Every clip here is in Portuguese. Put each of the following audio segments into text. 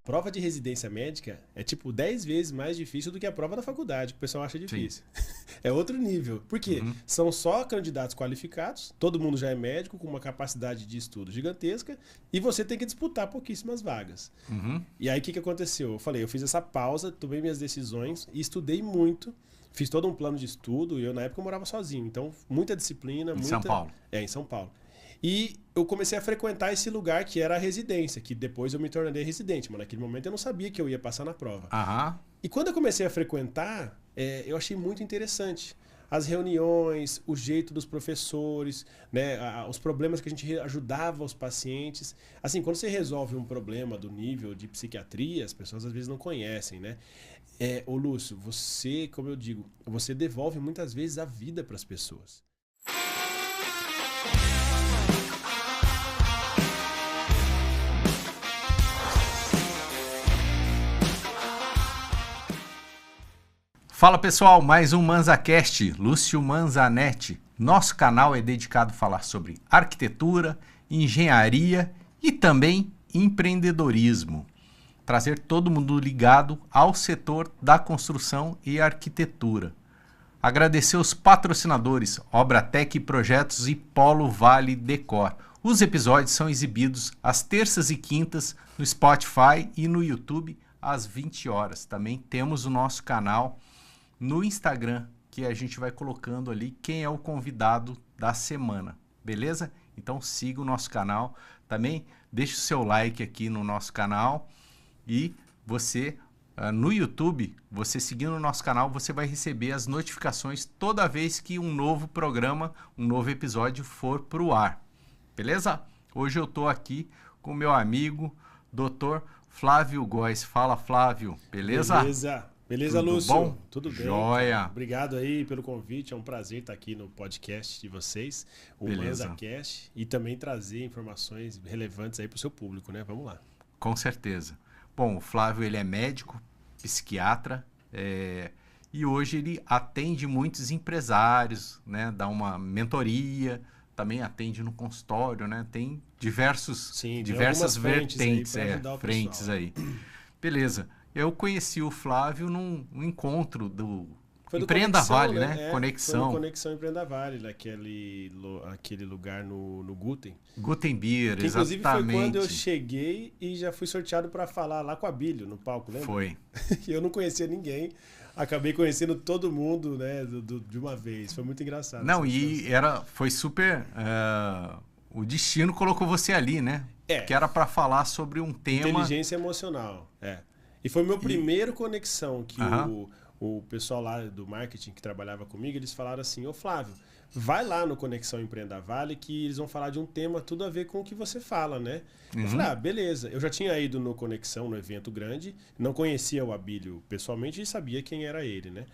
Prova de residência médica é tipo 10 vezes mais difícil do que a prova da faculdade, que o pessoal acha difícil. É outro nível. Por quê? São só candidatos qualificados, todo mundo já é médico, com uma capacidade de estudo gigantesca, e você tem que disputar pouquíssimas vagas. E aí o que aconteceu? Eu fiz essa pausa, tomei minhas decisões e estudei muito. Fiz todo um plano de estudo, e na época eu morava sozinho, então muita disciplina. Em São Paulo? Em São Paulo. E eu comecei a frequentar esse lugar que era a residência, que depois eu me tornei residente, mas naquele momento eu não sabia que eu ia passar na prova. E quando eu comecei a frequentar, eu achei muito interessante. As reuniões, o jeito dos professores, né, os problemas que a gente ajudava os pacientes. Assim, quando você resolve um problema do nível de psiquiatria, as pessoas às vezes não conhecem, né? Ô Lúcio, você, como eu digo, você devolve muitas vezes a vida para as pessoas. Fala pessoal, mais um ManzaCast, Lúcio Manzanetti. Nosso canal é dedicado a falar sobre arquitetura, engenharia e também empreendedorismo. Trazer todo mundo ligado ao setor da construção e arquitetura. Agradecer os patrocinadores Obratec Projetos e Polo Vale Decor. Os episódios são exibidos às terças e quintas no Spotify e no YouTube às 20 horas. Também temos o nosso canal no Instagram, que a gente vai colocando ali quem é o convidado da semana, beleza? Então siga o nosso canal, também deixe o seu like aqui no nosso canal e você, no YouTube, você seguindo o nosso canal, você vai receber as notificações toda vez que um novo programa, um novo episódio for para o ar, beleza? Hoje eu estou aqui com meu amigo, Dr. Flávio Góes. Fala, Flávio, beleza? Beleza, tudo Lúcio? Bom? Tudo bem? Joia. Obrigado aí pelo convite. É um prazer estar aqui no podcast de vocês, o ManzaCast, e também trazer informações relevantes aí para o seu público, né? Vamos lá. Com certeza. Bom, o Flávio ele é médico, psiquiatra, e hoje ele atende muitos empresários, né? Dá uma mentoria, também atende no consultório, né? Tem diversas vertentes, frentes aí. Beleza. Eu conheci o Flávio num encontro do Empreenda Vale, né? Conexão. Foi no Conexão Empreenda Vale, naquele lugar no Guten. Gutenbier, que, inclusive exatamente. Foi quando eu cheguei e já fui sorteado para falar lá com a Abílio, no palco, lembra? Foi. E eu não conhecia ninguém. Acabei conhecendo todo mundo, né, de uma vez. Foi muito engraçado. Não, foi super... o destino colocou você ali, né? Que era para falar sobre um tema... Inteligência emocional, E foi meu primeiro conexão que o pessoal lá do marketing que trabalhava comigo, eles falaram assim, ô Flávio, vai lá no Conexão Empreenda Vale que eles vão falar de um tema tudo a ver com o que você fala, né? Eu falei, beleza. Eu já tinha ido no Conexão, no evento grande, não conhecia o Abílio pessoalmente e sabia quem era ele, né?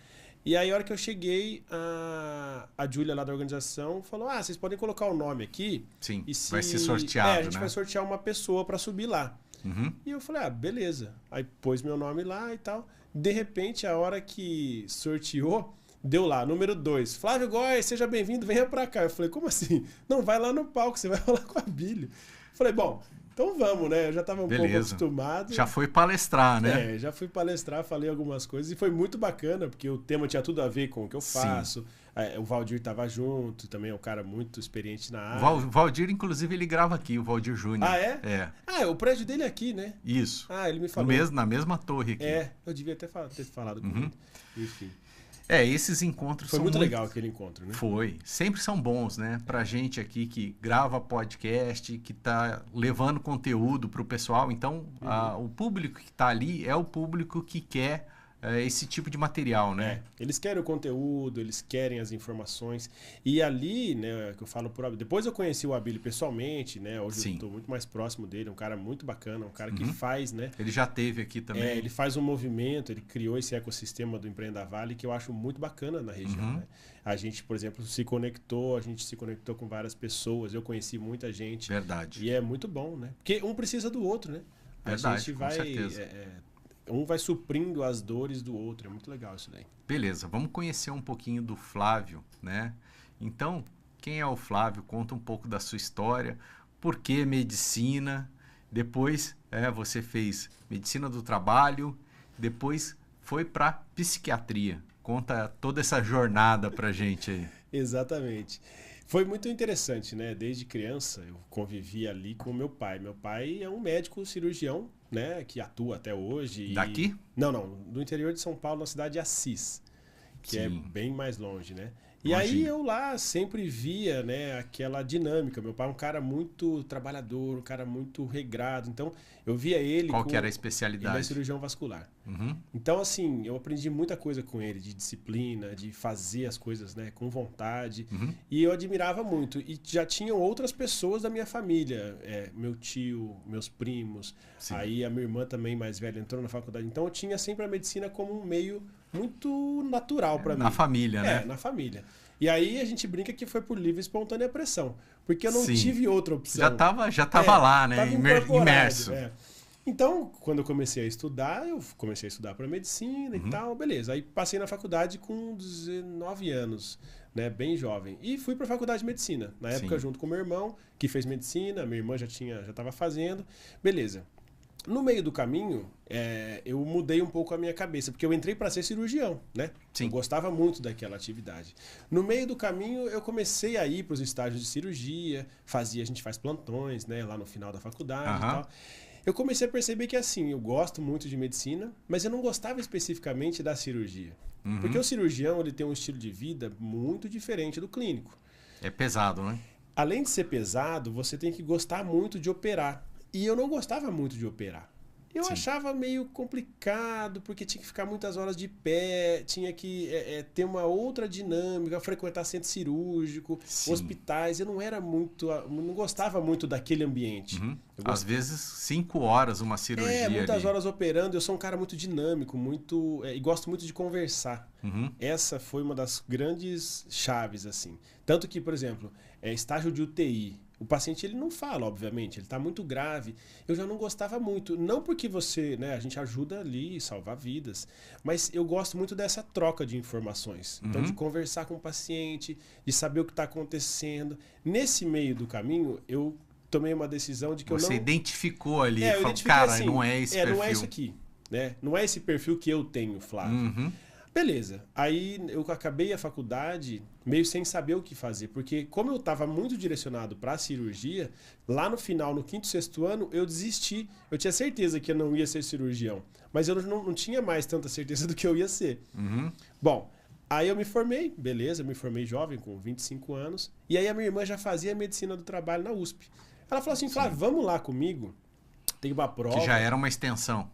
E aí, a hora que eu cheguei, a Júlia lá da organização falou, vocês podem colocar o nome aqui. Sim, vai ser sorteado, a gente vai sortear uma pessoa para subir lá. E eu falei, beleza. Aí pôs meu nome lá e tal. De repente, a hora que sorteou, deu lá, número 2. Flávio Góes, seja bem-vindo, venha pra cá. Eu falei, como assim? Não, vai lá no palco, você vai falar com a Abílio. Falei, bom, então vamos, né? Eu já tava um pouco acostumado. Já foi palestrar, né? Já fui palestrar, falei algumas coisas e foi muito bacana, porque o tema tinha tudo a ver com o que eu faço. O Valdir estava junto, também é um cara muito experiente na área. O Valdir, inclusive, ele grava aqui, o Valdir Júnior. O prédio dele é aqui, né? Isso. Ele me falou. Na mesma torre aqui. Eu devia ter falado com ele. Enfim. Esses encontros foi muito legal aquele encontro, né? Foi. Sempre são bons, né? Pra gente aqui que grava podcast, que tá levando conteúdo pro pessoal. Então, o público que tá ali é o público que quer esse tipo de material, né? Eles querem o conteúdo, eles querem as informações. E ali, né, que eu falo por... Depois eu conheci o Abílio pessoalmente, né? Hoje eu estou muito mais próximo dele, um cara muito bacana, um cara que faz, né? Ele já teve aqui também. Ele faz um movimento, ele criou esse ecossistema do Empreenda Vale que eu acho muito bacana na região, né? A gente, por exemplo, se conectou com várias pessoas, eu conheci muita gente. Verdade. E é muito bom, né? Porque um precisa do outro, né? Verdade, a gente vai... com certeza. Um vai suprindo as dores do outro. É muito legal isso daí. Beleza, vamos conhecer um pouquinho do Flávio, né? Então, quem é o Flávio? Conta um pouco da sua história. Por que medicina? Depois Você fez medicina do trabalho, depois foi para psiquiatria. Conta toda essa jornada pra gente aí. Exatamente. Foi muito interessante, né? Desde criança eu convivi ali com meu pai. Meu pai é um médico cirurgião, né? Que atua até hoje. Daqui? Não. Do interior de São Paulo, na cidade de Assis, que é bem mais longe, né? E Longinho. aí eu lá sempre via, né, aquela dinâmica. Meu pai é um cara muito trabalhador, um cara muito regrado. Então eu via ele... Qual que era a especialidade? Ele é cirurgião vascular. Uhum. Então, assim, eu aprendi muita coisa com ele, de disciplina, de fazer as coisas, né, com vontade. Uhum. E eu admirava muito. E já tinham outras pessoas da minha família, meu tio, meus primos. Sim. Aí a minha irmã também, mais velha, entrou na faculdade. Então eu tinha sempre a medicina como um meio muito natural para mim. Na família, né? Na família. E aí a gente brinca que foi por livre e espontânea pressão. Porque eu não Sim. tive outra opção. Já tava lá, né? Tava Imerso. Então, quando eu comecei a estudar, para medicina e tal, beleza. Aí passei na faculdade com 19 anos, né, bem jovem. E fui para a faculdade de medicina, na época junto com meu irmão, que fez medicina, minha irmã já estava fazendo, beleza. No meio do caminho, eu mudei um pouco a minha cabeça, porque eu entrei para ser cirurgião, né? Sim. Eu gostava muito daquela atividade. No meio do caminho, eu comecei a ir para os estágios de cirurgia, a gente faz plantões, né, lá no final da faculdade e tal. Eu comecei a perceber que, assim, eu gosto muito de medicina, mas eu não gostava especificamente da cirurgia. Uhum. Porque o cirurgião, ele tem um estilo de vida muito diferente do clínico. É pesado, né? Além de ser pesado, você tem que gostar muito de operar. E eu não gostava muito de operar. Eu achava meio complicado, porque tinha que ficar muitas horas de pé, tinha que ter uma outra dinâmica, frequentar centro cirúrgico, hospitais. Eu não gostava muito daquele ambiente. Uhum. Às vezes 5 horas uma cirurgia. Muitas horas operando. Eu sou um cara muito dinâmico, e gosto muito de conversar. Uhum. Essa foi uma das grandes chaves, assim. Tanto que, por exemplo, estágio de UTI. O paciente ele não fala, obviamente, ele está muito grave. Eu já não gostava muito. Não porque a gente ajuda ali a salvar vidas, mas eu gosto muito dessa troca de informações. Então, de conversar com o paciente, de saber o que está acontecendo. Nesse meio do caminho, eu tomei uma decisão de que Você eu não... identificou ali, eu falou, cara, assim, não é esse perfil. Não é isso aqui, né? Não é esse perfil que eu tenho, Flávio. Uhum. Beleza. Aí eu acabei a faculdade meio sem saber o que fazer, porque como eu estava muito direcionado para a cirurgia, lá no final, no 5º, 6º ano, eu desisti. Eu tinha certeza que eu não ia ser cirurgião, mas eu não tinha mais tanta certeza do que eu ia ser. Uhum. Bom, aí eu me formei, beleza, me formei jovem, com 25 anos, e aí a minha irmã já fazia medicina do trabalho na USP. Ela falou assim, Flávio, vamos lá comigo, tem uma prova... Que já era uma extensão.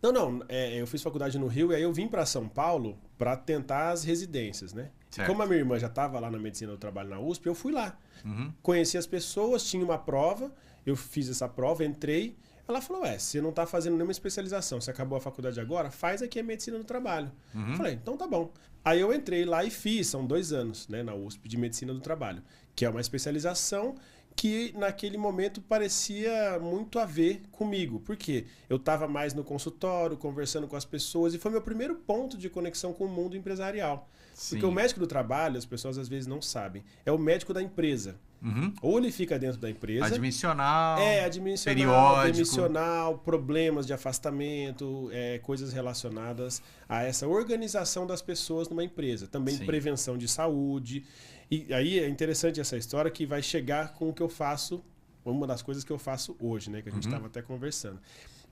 Não, eu fiz faculdade no Rio e aí eu vim para São Paulo para tentar as residências, né? Como a minha irmã já estava lá na medicina do trabalho na USP, eu fui lá. Uhum. Conheci as pessoas, tinha uma prova, eu fiz essa prova, entrei. Ela falou, você não está fazendo nenhuma especialização, você acabou a faculdade agora, faz aqui a medicina do trabalho. Uhum. Falei, então tá bom. Aí eu entrei lá e fiz, são 2 anos, né, na USP de medicina do trabalho, que é uma especialização que naquele momento parecia muito a ver comigo. Por quê? Eu estava mais no consultório, conversando com as pessoas, e foi meu primeiro ponto de conexão com o mundo empresarial. Sim. Porque o médico do trabalho, as pessoas às vezes não sabem, é o médico da empresa. Uhum. Ou ele fica dentro da empresa... Admissional, admissional, demissional, problemas de afastamento, coisas relacionadas a essa organização das pessoas numa empresa. Também prevenção de saúde... E aí é interessante essa história que vai chegar com o que eu faço, uma das coisas que eu faço hoje, né? Que a gente estava até conversando.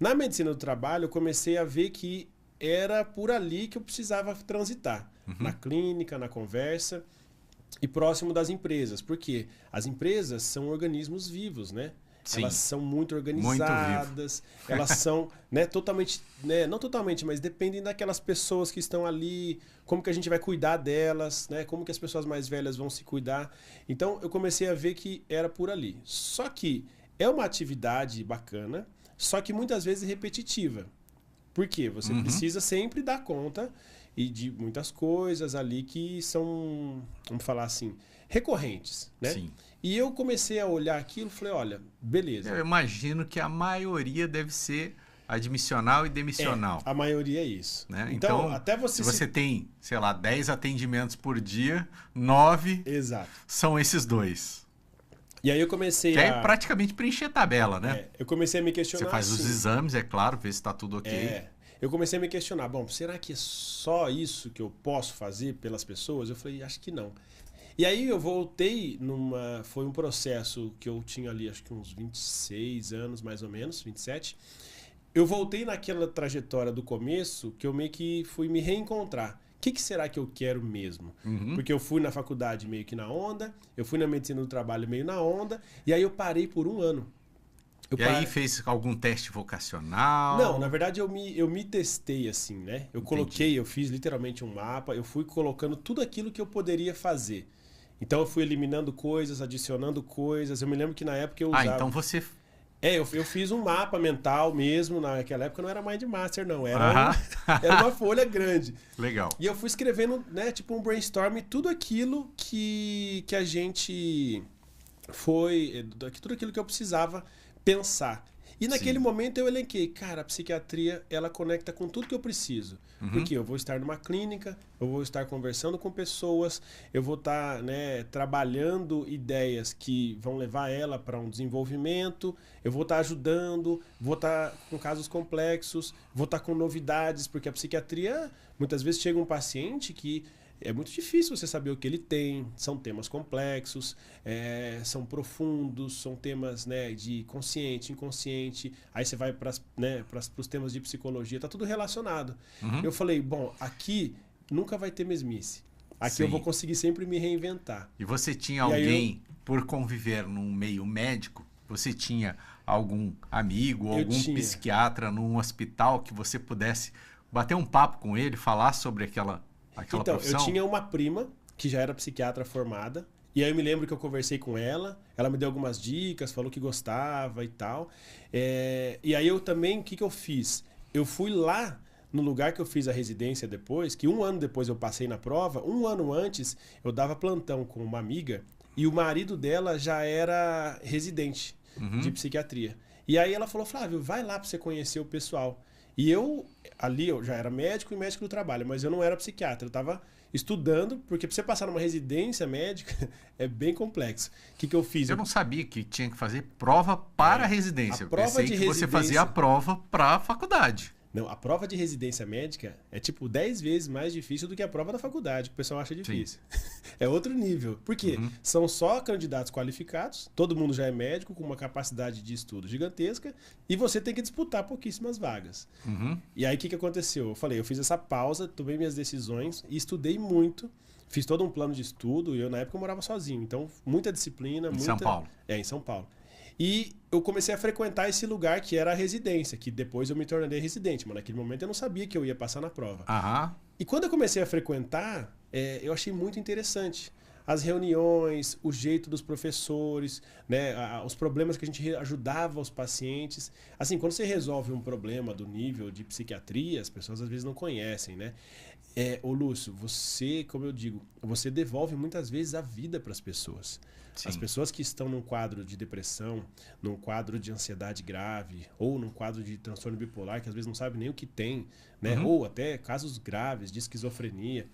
Na medicina do trabalho, eu comecei a ver que era por ali que eu precisava transitar. Na clínica, na conversa e próximo das empresas. Porque as empresas são organismos vivos, né? Sim. Elas são muito organizadas, elas são totalmente, não totalmente, mas dependem daquelas pessoas que estão ali, como que a gente vai cuidar delas, né? Como que as pessoas mais velhas vão se cuidar. Então eu comecei a ver que era por ali. Só que é uma atividade bacana, só que muitas vezes repetitiva. Por quê? Você precisa sempre dar conta e de muitas coisas ali que são, vamos falar assim, recorrentes, né? Sim. E eu comecei a olhar aquilo e falei, olha, beleza. Eu imagino que a maioria deve ser admissional e demissional. A maioria é isso. Né? Então, até se você tem, sei lá, 10 atendimentos por dia, 9 são esses dois. E aí eu comecei a... É praticamente preencher tabela, né? Eu comecei a me questionar. Você faz os exames, é claro, ver se está tudo ok. Eu comecei a me questionar, bom, será que é só isso que eu posso fazer pelas pessoas? Eu falei, acho que não. E aí eu voltei foi um processo que eu tinha ali, acho que uns 26 anos, mais ou menos, 27. Eu voltei naquela trajetória do começo que eu meio que fui me reencontrar. O que será que eu quero mesmo? Porque eu fui na faculdade meio que na onda, eu fui na medicina do trabalho meio na onda, e aí eu parei por um ano. Aí fez algum teste vocacional? Não, na verdade eu me testei assim, né? Eu fiz literalmente um mapa, eu fui colocando tudo aquilo que eu poderia fazer. Então eu fui eliminando coisas, adicionando coisas. Eu me lembro que na época eu usava... então você... eu fiz um mapa mental mesmo. Naquela época não era Mindmaster, não. Era uma folha grande. Legal. E eu fui escrevendo, né, tipo um brainstorm, tudo aquilo que a gente tudo aquilo que eu precisava pensar. E naquele momento eu elenquei, cara, a psiquiatria, ela conecta com tudo que eu preciso. Porque eu vou estar numa clínica, eu vou estar conversando com pessoas, eu vou estar, né, trabalhando ideias que vão levar ela para um desenvolvimento, eu vou estar ajudando, vou estar com casos complexos, vou estar com novidades, porque a psiquiatria, muitas vezes chega um paciente que é muito difícil você saber o que ele tem, são temas complexos, são profundos, são temas, né, de consciente, inconsciente, aí você vai para os temas de psicologia, está tudo relacionado. Eu falei, bom, aqui nunca vai ter mesmice, aqui eu vou conseguir sempre me reinventar. E você tinha alguém, por conviver num meio médico, você tinha algum amigo, algum psiquiatra num hospital que você pudesse bater um papo com ele, falar sobre aquela profissão? Eu tinha uma prima que já era psiquiatra formada, e aí eu me lembro que eu conversei com ela me deu algumas dicas, falou que gostava e tal. E aí eu também, o que eu fiz? Eu fui lá no lugar que eu fiz a residência depois, que um ano depois eu passei na prova, um ano antes eu dava plantão com uma amiga, e o marido dela já era residente de psiquiatria. E aí ela falou, Flávio, vai lá para você conhecer o pessoal. E eu já era médico e médico do trabalho, mas eu não era psiquiatra. Eu estava estudando, porque para você passar numa residência médica é bem complexo. O que eu fiz? Eu não sabia que tinha que fazer prova para a residência. Eu pensei que você fazia a prova para a faculdade. Não, a prova de residência médica é tipo 10 vezes mais difícil do que a prova da faculdade, que o pessoal acha difícil. É outro nível. Por quê? São só candidatos qualificados, todo mundo já é médico, com uma capacidade de estudo gigantesca, e você tem que disputar pouquíssimas vagas. E aí o que aconteceu? Eu fiz essa pausa, tomei minhas decisões e estudei muito. Fiz todo um plano de estudo, e eu na época eu morava sozinho, então muita disciplina. São Paulo? Em São Paulo. E eu comecei a frequentar esse lugar que era a residência, que depois eu me tornei residente, mas naquele momento eu não sabia que eu ia passar na prova. E quando eu comecei a frequentar, eu achei muito interessante. As reuniões, o jeito dos professores, né, os problemas que a gente ajudava os pacientes. Assim, quando você resolve um problema do nível de psiquiatria, as pessoas às vezes não conhecem, né? Ô Lúcio, você, como eu digo, você devolve muitas vezes a vida para as pessoas. Sim. As pessoas que estão num quadro de depressão, num quadro de ansiedade grave, ou num quadro de transtorno bipolar, que às vezes não sabe nem o que tem, né? Ou até casos graves de esquizofrenia.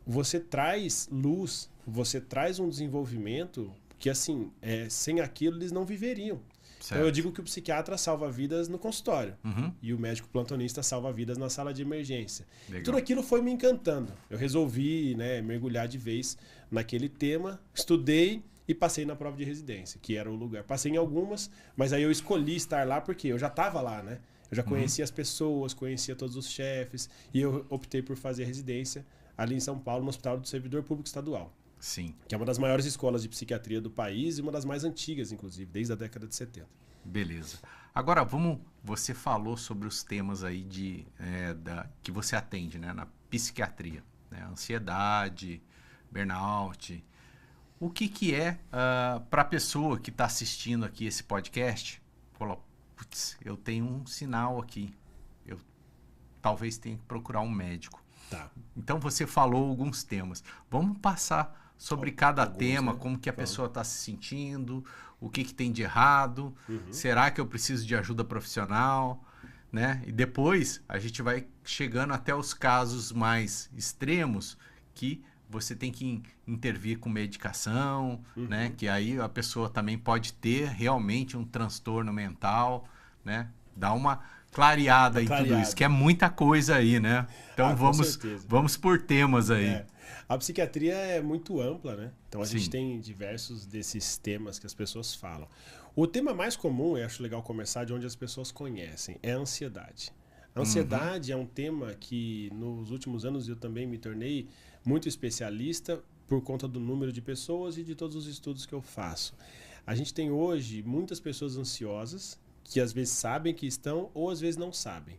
Você traz luz, você traz um desenvolvimento que, assim, sem aquilo eles não viveriam. Certo. Então eu digo que o psiquiatra salva vidas no consultório e o médico plantonista salva vidas na sala de emergência. Legal. Tudo aquilo foi me encantando. Eu resolvi, né, mergulhar de vez naquele tema, estudei e passei na prova de residência, que era o lugar. Passei em algumas, mas aí eu escolhi estar lá porque eu já estava lá, né? Eu já conhecia as pessoas, conhecia todos os chefes, e eu optei por fazer residência ali em São Paulo, no Hospital do Servidor Público Estadual. Sim. Que é uma das maiores escolas de psiquiatria do país e uma das mais antigas, inclusive, desde a década de 70. Beleza. Agora, você falou sobre os temas aí que você atende, né, na psiquiatria, né? Ansiedade, burnout. O que é para a pessoa que está assistindo aqui esse podcast? Falou, putz, eu tenho um sinal aqui. Eu talvez tenha que procurar um médico. Tá. Então você falou alguns temas. Vamos passar sobre cada tema, né? Como que a pessoa está se sentindo, o que tem de errado, será que eu preciso de ajuda profissional, né? E depois a gente vai chegando até os casos mais extremos que você tem que intervir com medicação, né? Que aí a pessoa também pode ter realmente um transtorno mental, né? Dá uma clareada em tudo isso, que é muita coisa aí, né? Então vamos por temas aí. A psiquiatria é muito ampla, né? Então a gente tem diversos desses temas que as pessoas falam. O tema mais comum, eu acho legal começar de onde as pessoas conhecem, é a ansiedade. A ansiedade é um tema que nos últimos anos eu também me tornei muito especialista por conta do número de pessoas e de todos os estudos que eu faço. A gente tem hoje muitas pessoas ansiosas que às vezes sabem que estão ou às vezes não sabem.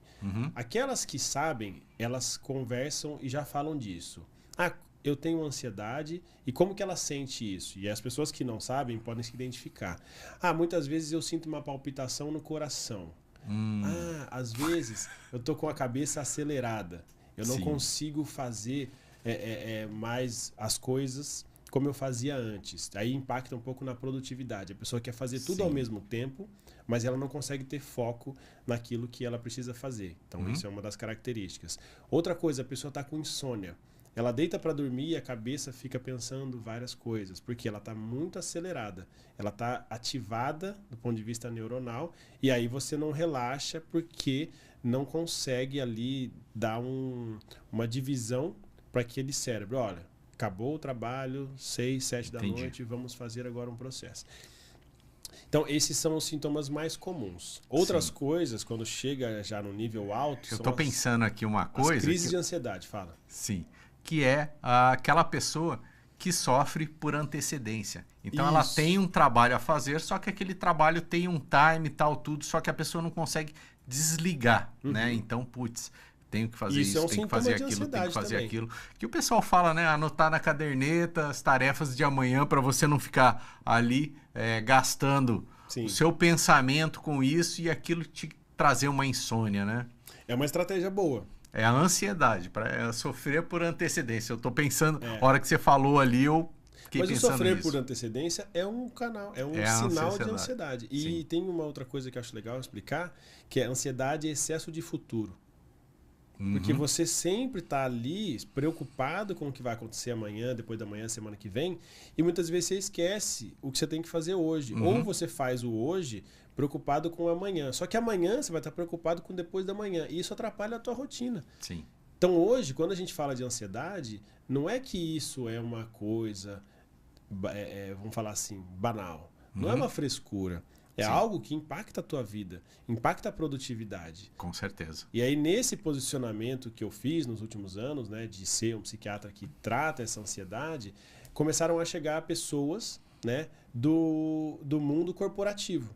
Aquelas que sabem, elas conversam e já falam disso. Eu tenho ansiedade e como que ela sente isso? E as pessoas que não sabem podem se identificar. Muitas vezes eu sinto uma palpitação no coração. Às vezes eu tô com a cabeça acelerada. Eu não consigo fazer mais as coisas como eu fazia antes. Aí impacta um pouco na produtividade. A pessoa quer fazer tudo ao mesmo tempo, mas ela não consegue ter foco naquilo que ela precisa fazer. Então isso é uma das características. Outra coisa, a pessoa está com insônia. Ela deita para dormir e a cabeça fica pensando várias coisas, porque ela está muito acelerada. Ela está ativada do ponto de vista neuronal e aí você não relaxa porque não consegue ali dar uma divisão para aquele cérebro. Olha, acabou o trabalho, 6, 7 da noite, vamos fazer agora um processo. Então, esses são os sintomas mais comuns. Outras coisas, quando chega já no nível alto... Eu estou pensando aqui uma coisa... As crises de ansiedade, fala. Sim. Que é aquela pessoa que sofre por antecedência. Então ela tem um trabalho a fazer, só que aquele trabalho tem um time e tal, tudo, só que a pessoa não consegue desligar, né? Então, putz, tenho que fazer isso, tenho que fazer aquilo, tenho que fazer aquilo. Que o pessoal fala, né? Anotar na caderneta as tarefas de amanhã para você não ficar ali gastando o seu pensamento com isso e aquilo te trazer uma insônia, né? É uma estratégia boa. É a ansiedade, para sofrer por antecedência. Eu tô pensando, a hora que você falou ali, eu fiquei pensando nisso. Mas o sofrer por antecedência é um canal, é um sinal de ansiedade. E tem uma outra coisa que eu acho legal explicar, que é ansiedade e excesso de futuro. Porque você sempre está ali preocupado com o que vai acontecer amanhã, depois da manhã, semana que vem, e muitas vezes você esquece o que você tem que fazer hoje. Ou você faz o hoje preocupado com o amanhã. Só que amanhã você vai estar preocupado com depois da manhã. E isso atrapalha a tua rotina. Sim. Então hoje, quando a gente fala de ansiedade, não é que isso é uma coisa, vamos falar assim, banal. Não é uma frescura. É algo que impacta a tua vida, impacta a produtividade. Com certeza. E aí, nesse posicionamento que eu fiz nos últimos anos, né, de ser um psiquiatra que trata essa ansiedade, começaram a chegar pessoas, né, do mundo corporativo.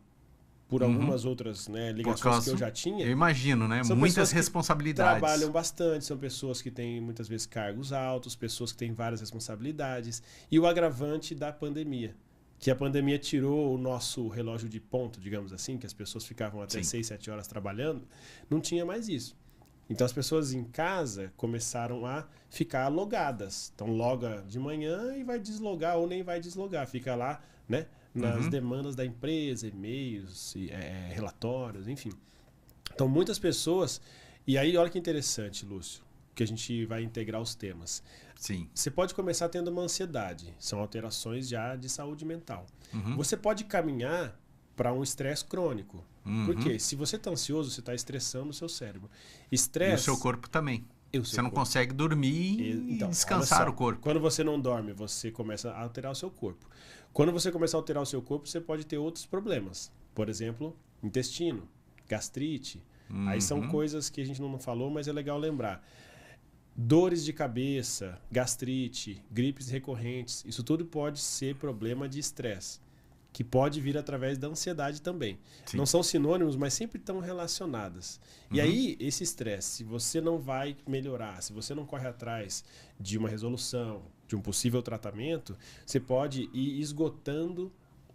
Por algumas outras, né, ligações que eu já tinha. Eu imagino, né? Muitas responsabilidades. Trabalham bastante, são pessoas que têm muitas vezes cargos altos, pessoas que têm várias responsabilidades. E o agravante da pandemia. Que a pandemia tirou o nosso relógio de ponto, digamos assim, que as pessoas ficavam até 6, 7 horas trabalhando, não tinha mais isso. Então as pessoas em casa começaram a ficar logadas. Então loga de manhã e vai deslogar ou nem vai deslogar, fica lá, né, nas demandas da empresa, e-mails, relatórios, enfim. Então muitas pessoas... E aí olha que interessante, Lúcio, que a gente vai integrar os temas. Sim. Você pode começar tendo uma ansiedade. São alterações já de saúde mental. Você pode caminhar para um estresse crônico. Porque se você está ansioso, você está estressando o seu cérebro. Estresse... E o seu corpo também. Você não consegue dormir e descansar o corpo. Quando você não dorme, você começa a alterar o seu corpo. Quando você começa a alterar o seu corpo, você pode ter outros problemas. Por exemplo, intestino, gastrite. Aí são coisas que a gente não falou, mas é legal lembrar. Dores de cabeça, gastrite, gripes recorrentes, isso tudo pode ser problema de estresse, que pode vir através da ansiedade também. Sim. Não são sinônimos, mas sempre estão relacionadas. E aí, esse estresse, se você não vai melhorar, se você não corre atrás de uma resolução, de um possível tratamento, você pode ir esgotando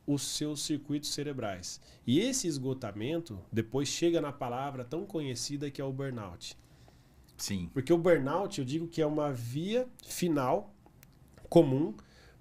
os seus circuitos cerebrais. E esse esgotamento depois chega na palavra tão conhecida que é o burnout. Sim. Porque o burnout, eu digo que é uma via final comum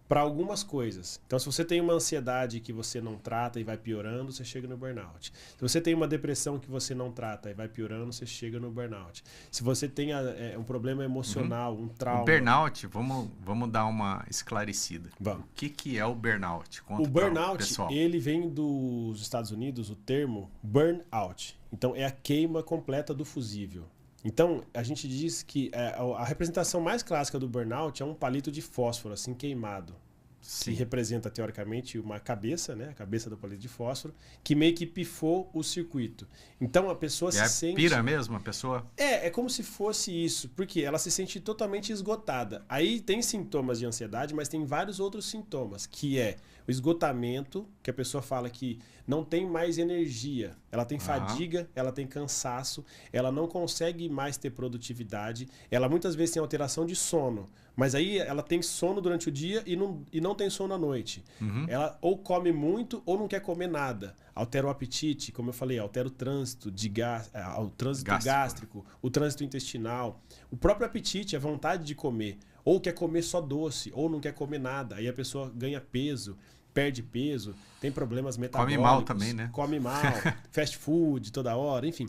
para algumas coisas. Então, se você tem uma ansiedade que você não trata e vai piorando, você chega no burnout. Se você tem uma depressão que você não trata e vai piorando, você chega no burnout. Se você tem um problema emocional, um trauma... O burnout, vamos dar uma esclarecida. Vamos. O que é o burnout? Conta o burnout, ele vem dos Estados Unidos, o termo burnout. Então, é a queima completa do fusível. Então, a gente diz que a representação mais clássica do burnout é um palito de fósforo, assim, queimado. Sim. Que representa, teoricamente, uma cabeça, né? A cabeça do palito de fósforo, que meio que pifou o circuito. Então, a pessoa se sente... pira mesmo, a pessoa? É como se fosse isso, porque ela se sente totalmente esgotada. Aí tem sintomas de ansiedade, mas tem vários outros sintomas, que é o esgotamento, que a pessoa fala que não tem mais energia. Ela tem fadiga, ela tem cansaço, ela não consegue mais ter produtividade, ela muitas vezes tem alteração de sono, mas aí ela tem sono durante o dia e não tem sono à noite. Ela ou come muito ou não quer comer nada. Altera o apetite, como eu falei, altera o trânsito, o trânsito gástrico, o trânsito intestinal, o próprio apetite, a vontade de comer. Ou quer comer só doce, ou não quer comer nada. Aí a pessoa ganha peso, perde peso, tem problemas metabólicos. Come mal também, né? Come mal, fast food toda hora, enfim.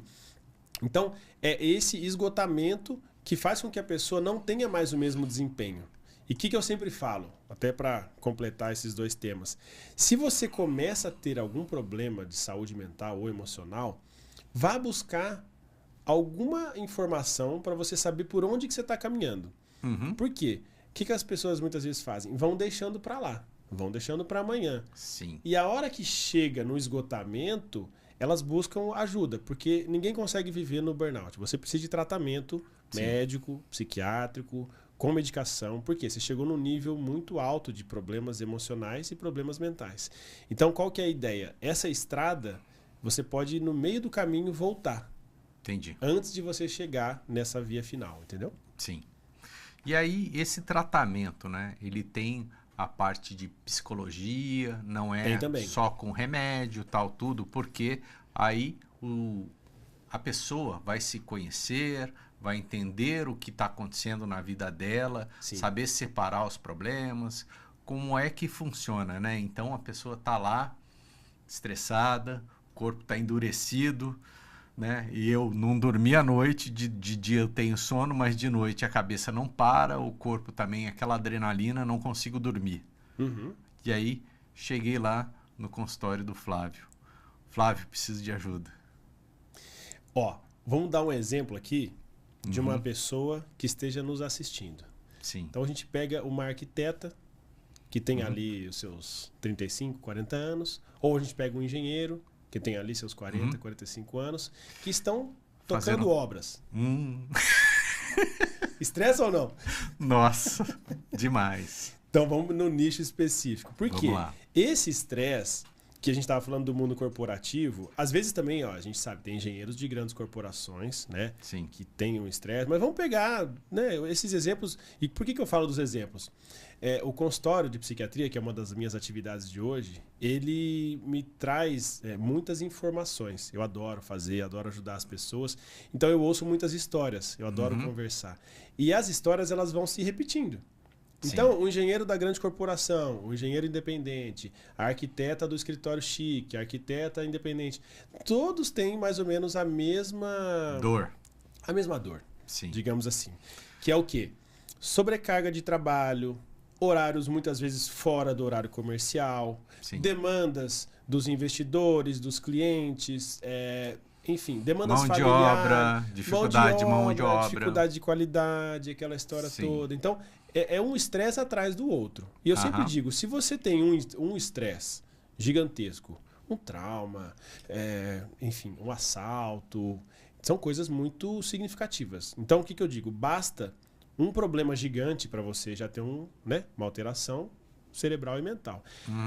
Então, é esse esgotamento que faz com que a pessoa não tenha mais o mesmo desempenho. E o que eu sempre falo, até para completar esses dois temas. Se você começa a ter algum problema de saúde mental ou emocional, vá buscar alguma informação para você saber por onde que você está caminhando. Por quê? O que as pessoas muitas vezes fazem? Vão deixando para lá, vão deixando para amanhã. Sim. E a hora que chega no esgotamento, elas buscam ajuda, porque ninguém consegue viver no burnout. Você precisa de tratamento médico, psiquiátrico, com medicação, porque você chegou num nível muito alto de problemas emocionais e problemas mentais. Então, qual que é a ideia? Essa estrada, você pode, no meio do caminho, voltar. Entendi. Antes de você chegar nessa via final, entendeu? Sim. E aí, esse tratamento, né? Ele tem a parte de psicologia, não é só com remédio, tal, tudo, porque aí a pessoa vai se conhecer, vai entender o que está acontecendo na vida dela, saber separar os problemas, como é que funciona, né? Então, a pessoa está lá, estressada, o corpo está endurecido, né? E eu não dormi à noite, de dia eu tenho sono, mas de noite a cabeça não para, o corpo também, aquela adrenalina, não consigo dormir. E aí, cheguei lá no consultório do Flávio. Flávio, preciso de ajuda. Vamos dar um exemplo aqui de uma pessoa que esteja nos assistindo. Sim. Então, a gente pega uma arquiteta que tem ali os seus 35, 40 anos, ou a gente pega um engenheiro que tem ali seus 40, 45 anos, que estão tocando obras. Estressa ou não? Nossa, demais. Então vamos no nicho específico. Por quê? Esse estresse que a gente estava falando do mundo corporativo, às vezes também, a gente sabe, tem engenheiros de grandes corporações, né? Sim. Que tem um estresse, mas vamos pegar, né, esses exemplos. E por que eu falo dos exemplos? O consultório de psiquiatria, que é uma das minhas atividades de hoje, ele me traz muitas informações. Eu adoro fazer, adoro ajudar as pessoas. Então eu ouço muitas histórias, eu adoro conversar. E as histórias, elas vão se repetindo. Então, o engenheiro da grande corporação, o engenheiro independente, a arquiteta do escritório chique, a arquiteta independente, todos têm mais ou menos a mesma dor. A mesma dor, digamos assim. Que é o quê? Sobrecarga de trabalho, horários muitas vezes fora do horário comercial, demandas dos investidores, dos clientes, enfim, demandas familiares, dificuldade de mão de obra, dificuldade de qualidade, aquela história toda. Então, é um estresse atrás do outro. E eu sempre digo, se você tem um estresse gigantesco, um trauma, enfim, um assalto, são coisas muito significativas. Então, o que eu digo? Basta um problema gigante para você já ter uma alteração cerebral e mental.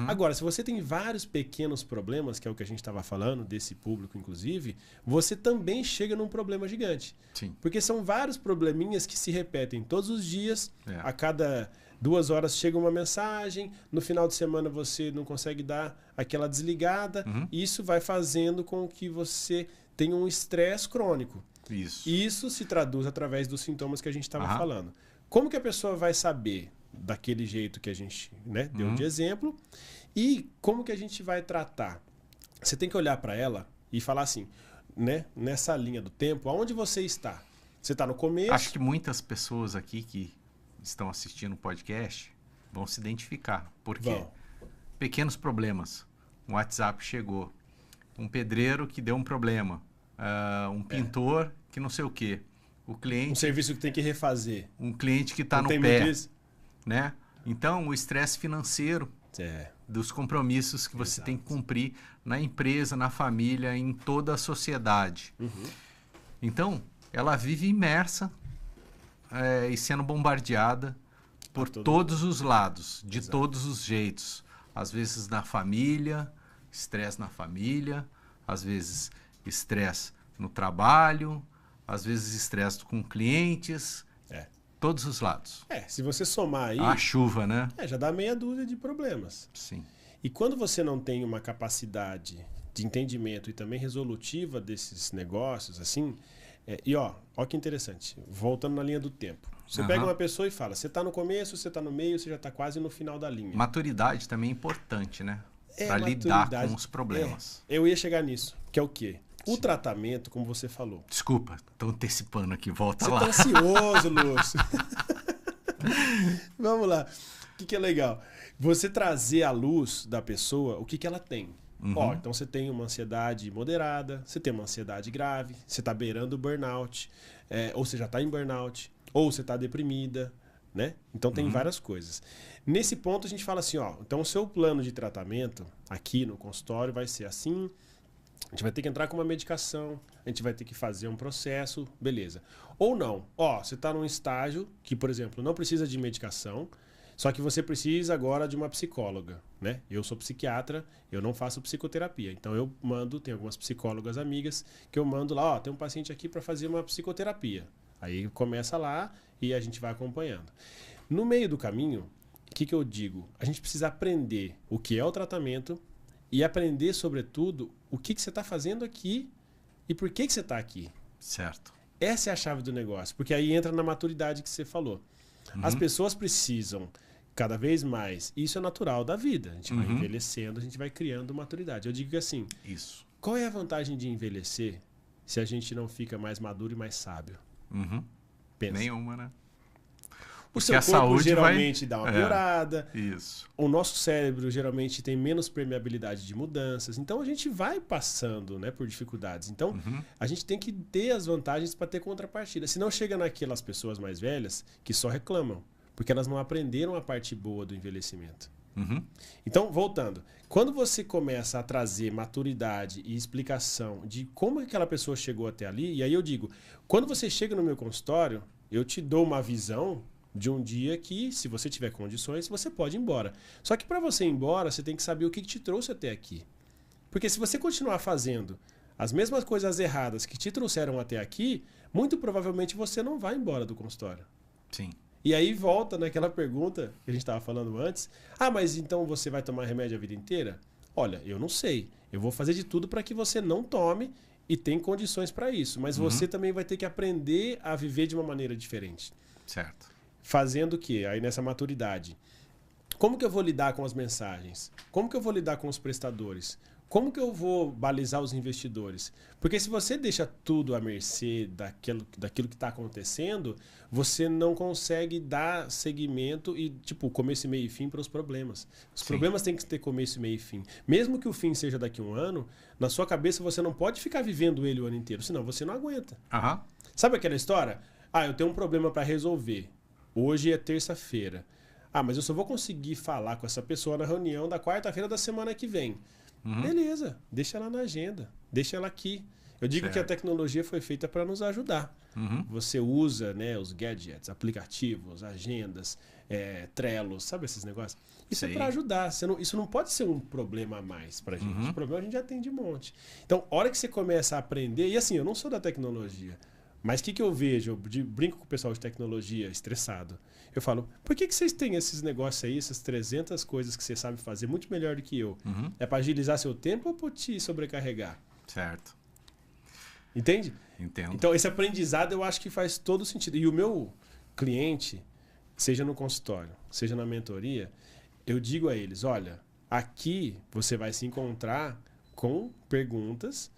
Agora, se você tem vários pequenos problemas, que é o que a gente estava falando, desse público inclusive, você também chega num problema gigante. Porque são vários probleminhas que se repetem todos os dias, a cada 2 horas chega uma mensagem, no final de semana você não consegue dar aquela desligada, e isso vai fazendo com que você tenha um estresse crônico. Isso se traduz através dos sintomas que a gente estava falando. Como que a pessoa vai saber? daquele jeito que a gente, né, deu de exemplo. E como que a gente vai tratar? Você tem que olhar para ela e falar assim, né, nessa linha do tempo, aonde você está? Você está no começo? Acho que muitas pessoas aqui que estão assistindo o podcast vão se identificar. Porque pequenos problemas. Um WhatsApp chegou. Um pedreiro que deu um problema. Um pintor que não sei o quê. O cliente... Um serviço que tem que refazer. Um cliente que está no pé. Né? Então, o estresse financeiro dos compromissos que você tem que cumprir na empresa, na família, em toda a sociedade. Então, ela vive imersa e sendo bombardeada por todos os lados, de todos os jeitos. Às vezes na família, estresse na família, às vezes estresse no trabalho, às vezes estresse com clientes, todos os lados. Se você somar aí... A chuva, né? Já dá meia dúzia de problemas. Sim. E quando você não tem uma capacidade de entendimento e também resolutiva desses negócios, assim... E ó que interessante, voltando na linha do tempo. Você pega uma pessoa e fala, você está no começo, você está no meio, você já está quase no final da linha. Maturidade também é importante, né? Para lidar com os problemas. Eu ia chegar nisso, que é o quê? O tratamento, como você falou. Desculpa, estou antecipando aqui, volta lá. Você está ansioso, Lúcio. Vamos lá. O que é legal? Você trazer à luz da pessoa o que ela tem. Então você tem uma ansiedade moderada, você tem uma ansiedade grave, você está beirando o burnout, ou você já está em burnout, ou você está deprimida, né? Então tem várias coisas. Nesse ponto a gente fala assim, então o seu plano de tratamento aqui no consultório vai ser assim, a gente vai ter que entrar com uma medicação, a gente vai ter que fazer um processo, beleza. Ou não, você está num estágio que, por exemplo, não precisa de medicação, só que você precisa agora de uma psicóloga, né? Eu sou psiquiatra, eu não faço psicoterapia. Então eu tem algumas psicólogas amigas que eu mando lá, tem um paciente aqui para fazer uma psicoterapia. Aí começa lá e a gente vai acompanhando. No meio do caminho, o que eu digo? A gente precisa aprender o que é o tratamento e aprender, sobretudo, o que você está fazendo aqui e por que você está aqui. Certo. Essa é a chave do negócio, porque aí entra na maturidade que você falou. As pessoas precisam... cada vez mais. Isso é natural da vida. A gente vai envelhecendo, a gente vai criando maturidade. Eu digo que assim, qual é a vantagem de envelhecer se a gente não fica mais maduro e mais sábio? Pensa. Nenhuma, né? O seu corpo geralmente dá uma piorada. Isso. O nosso cérebro geralmente tem menos permeabilidade de mudanças. Então a gente vai passando, né, por dificuldades. Então a gente tem que ter as vantagens para ter contrapartida. Senão chega naquelas pessoas mais velhas que só reclamam. Porque elas não aprenderam a parte boa do envelhecimento. Então, voltando. Quando você começa a trazer maturidade e explicação de como aquela pessoa chegou até ali, e aí eu digo, quando você chega no meu consultório, eu te dou uma visão de um dia que, se você tiver condições, você pode ir embora. Só que para você ir embora, você tem que saber o que te trouxe até aqui. Porque se você continuar fazendo as mesmas coisas erradas que te trouxeram até aqui, muito provavelmente você não vai embora do consultório. Sim. E aí volta naquela pergunta que a gente estava falando antes. Mas então você vai tomar remédio a vida inteira? Olha, eu não sei. Eu vou fazer de tudo para que você não tome e tem condições para isso. Mas você também vai ter que aprender a viver de uma maneira diferente. Certo. Fazendo o quê? Aí nessa maturidade. Como que eu vou lidar com as mensagens? Como que eu vou lidar com os prestadores? Como que eu vou balizar os investidores? Porque se você deixa tudo à mercê daquilo que está acontecendo, você não consegue dar seguimento e, começo, meio e fim para os problemas. Os problemas têm que ter começo, meio e fim. Mesmo que o fim seja daqui a um ano, na sua cabeça você não pode ficar vivendo ele o ano inteiro, senão você não aguenta. Sabe aquela história? Eu tenho um problema para resolver. Hoje é terça-feira. Mas eu só vou conseguir falar com essa pessoa na reunião da quarta-feira da semana que vem. Beleza, deixa ela na agenda, deixa ela aqui. Eu digo que a tecnologia foi feita para nos ajudar. Você usa, né, os gadgets, aplicativos, agendas, Trello, sabe esses negócios? Isso é para ajudar. Isso não pode ser um problema a mais para a gente. O problema a gente já tem de monte. Então, a hora que você começa a aprender... E assim, eu não sou da tecnologia. Mas o que eu vejo? Eu brinco com o pessoal de tecnologia estressado. Eu falo, por que vocês têm esses negócios aí, essas 300 coisas que você sabe fazer muito melhor do que eu? É para agilizar seu tempo ou para te sobrecarregar? Certo. Entende? Entendo. Então, esse aprendizado eu acho que faz todo sentido. E o meu cliente, seja no consultório, seja na mentoria, eu digo a eles, olha, aqui você vai se encontrar com perguntas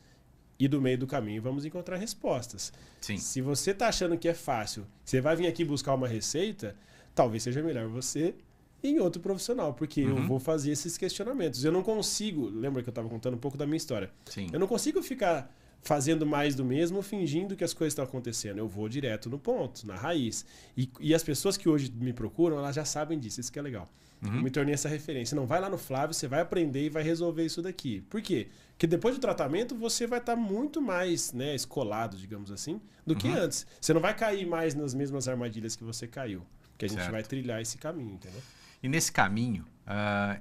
e do meio do caminho vamos encontrar respostas. Sim. Se você está achando que é fácil, você vai vir aqui buscar uma receita, talvez seja melhor você ir em outro profissional, porque eu vou fazer esses questionamentos. Eu não consigo, lembra que eu estava contando um pouco da minha história? Sim. Eu não consigo ficar fazendo mais do mesmo, fingindo que as coisas estão acontecendo. Eu vou direto no ponto, na raiz. E as pessoas que hoje me procuram, elas já sabem disso, isso que é legal. Eu me tornei essa referência. Não, vai lá no Flávio, você vai aprender e vai resolver isso daqui. Por quê? Porque depois do tratamento, você vai estar muito mais, né, escolado, digamos assim, do que antes. Você não vai cair mais nas mesmas armadilhas que você caiu. Porque a gente vai trilhar esse caminho, entendeu? E nesse caminho,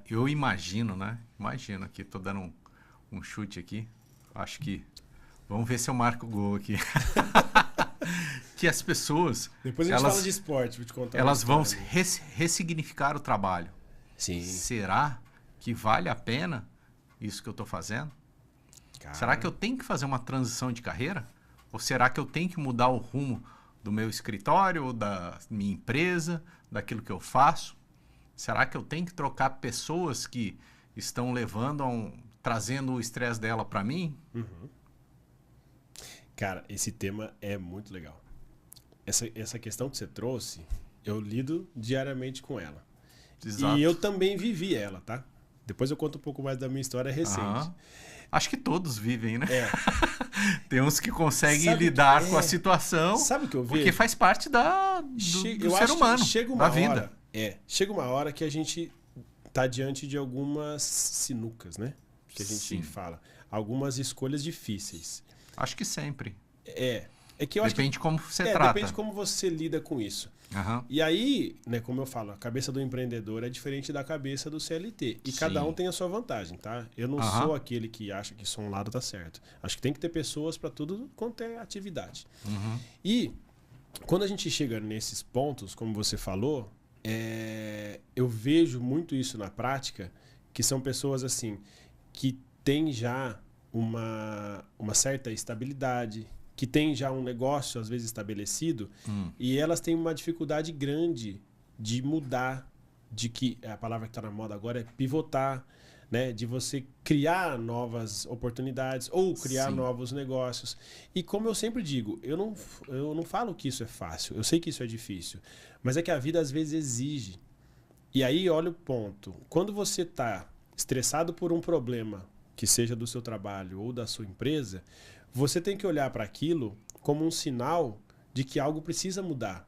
eu imagino, né? Imagino aqui, estou dando um chute aqui. Acho que... Vamos ver se eu marco o gol aqui. Que as pessoas... Depois a gente fala de esporte, vou te contar. Elas vão ressignificar o trabalho. Sim. Será que vale a pena isso que eu estou fazendo? Cara. Será que eu tenho que fazer uma transição de carreira? Ou será que eu tenho que mudar o rumo do meu escritório, ou da minha empresa, daquilo que eu faço? Será que eu tenho que trocar pessoas que estão trazendo o estresse dela para mim? Cara, esse tema é muito legal. Essa questão que você trouxe, eu lido diariamente com ela. Exato. E eu também vivi ela, tá? Depois eu conto um pouco mais da minha história recente. Acho que todos vivem, né? Tem uns que conseguem lidar com a situação. Sabe o que eu vejo? Porque faz parte do ser humano, da vida. Chega uma hora que a gente tá diante de algumas sinucas, né? Que a gente fala. Algumas escolhas difíceis. Acho que sempre. É que eu acho depende de como você trata. Depende de como você lida com isso. E aí, né, como eu falo, a cabeça do empreendedor é diferente da cabeça do CLT. E cada um tem a sua vantagem, tá? Eu não sou aquele que acha que só um lado tá certo. Acho que tem que ter pessoas para tudo quanto é atividade. E quando a gente chega nesses pontos, como você falou, eu vejo muito isso na prática, que são pessoas assim que têm já uma certa estabilidade, que tem já um negócio, às vezes, estabelecido, e elas têm uma dificuldade grande de mudar, de que a palavra que está na moda agora é pivotar, né? De você criar novas oportunidades ou criar novos negócios. E como eu sempre digo, eu não falo que isso é fácil, eu sei que isso é difícil, mas é que a vida às vezes exige. E aí, olha o ponto. Quando você está estressado por um problema, que seja do seu trabalho ou da sua empresa, você tem que olhar para aquilo como um sinal de que algo precisa mudar.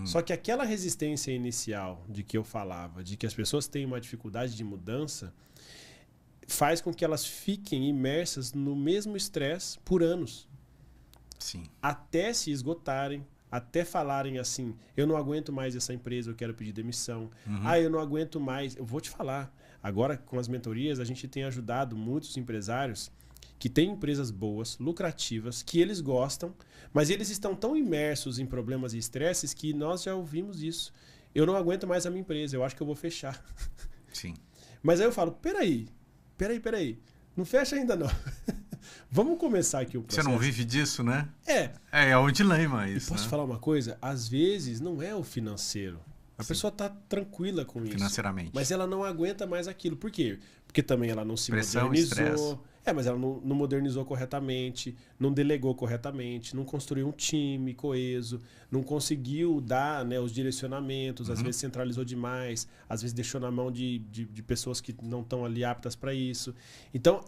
Só que aquela resistência inicial de que eu falava, de que as pessoas têm uma dificuldade de mudança, faz com que elas fiquem imersas no mesmo estresse por anos. Sim. Até se esgotarem, até falarem assim, eu não aguento mais essa empresa, eu quero pedir demissão. Eu não aguento mais. Eu vou te falar, agora com as mentorias a gente tem ajudado muitos empresários que têm empresas boas, lucrativas, que eles gostam, mas eles estão tão imersos em problemas e estresses que nós já ouvimos isso. Eu não aguento mais a minha empresa, eu acho que eu vou fechar. Sim. Mas aí eu falo, peraí. Não fecha ainda não. Vamos começar aqui o processo. Você não vive disso, né? É um dilema isso. E posso falar uma coisa? Às vezes não é o financeiro. A pessoa está tranquila com isso. Financeiramente. Mas ela não aguenta mais aquilo. Por quê? Porque também ela não se modernizou. Stress. Mas ela não modernizou corretamente, não delegou corretamente, não construiu um time coeso, não conseguiu dar, né, os direcionamentos, às vezes centralizou demais, às vezes deixou na mão de pessoas que não estão ali aptas para isso. Então,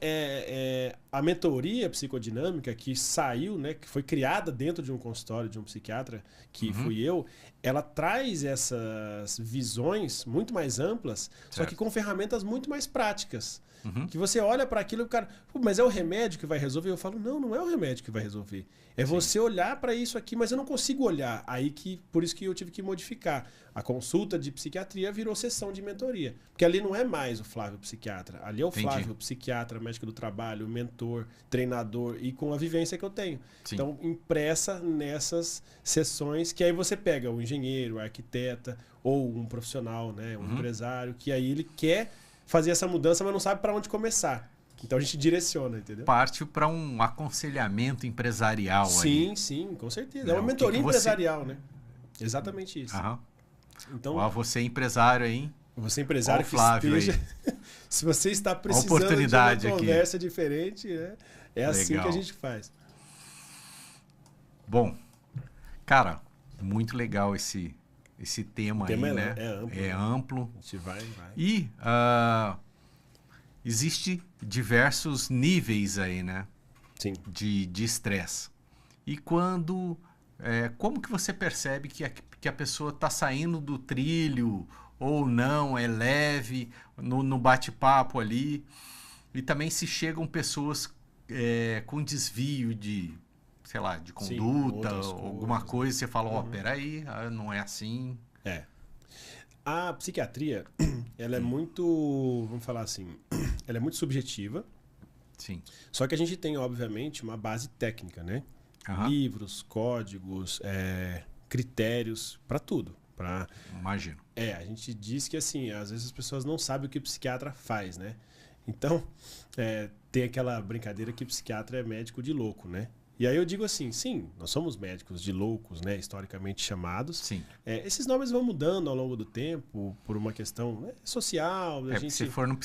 a mentoria psicodinâmica que saiu, né, que foi criada dentro de um consultório de um psiquiatra, que fui eu, ela traz essas visões muito mais amplas, só que com ferramentas muito mais práticas. Que você olha para aquilo e o cara, mas é o remédio que vai resolver? Eu falo, não é o remédio que vai resolver. É você olhar para isso aqui, mas eu não consigo olhar. Por isso que eu tive que modificar. A consulta de psiquiatria virou sessão de mentoria. Porque ali não é mais o Flávio psiquiatra. Ali é o Flávio psiquiatra, médico do trabalho, mentor, treinador e com a vivência que eu tenho. Então, impressa nessas sessões que aí você pega o engenheiro, o arquiteta ou um profissional, né, um empresário, que aí ele quer fazer essa mudança, mas não sabe para onde começar. Então a gente direciona, entendeu? Parte para um aconselhamento empresarial. Sim, com certeza. É uma mentoria empresarial, né? Exatamente isso. Então, você é empresário aí. Você é empresário que Flávio esteja... Se você está precisando de uma conversa diferente, né? É assim que a gente faz. Bom, cara, muito legal esse tema aí, né? É amplo. É amplo. A gente vai. E existe diversos níveis aí, né? Sim. De estresse. E quando... como que você percebe que a pessoa está saindo do trilho ou não, é leve, no bate-papo ali? E também se chegam pessoas com desvio de, sei lá, de conduta, alguma coisa, você fala, peraí, não é assim. A psiquiatria, ela é muito, vamos falar assim, ela é muito subjetiva. Sim. Só que a gente tem, obviamente, uma base técnica, né? Livros, códigos, critérios, para tudo. Imagino. A gente diz que, assim, às vezes as pessoas não sabem o que o psiquiatra faz, né? Então, tem aquela brincadeira que psiquiatra é médico de louco, né? E aí eu digo assim, sim, nós somos médicos de loucos, né, historicamente chamados. Sim. Esses nomes vão mudando ao longo do tempo por uma questão social. Se for no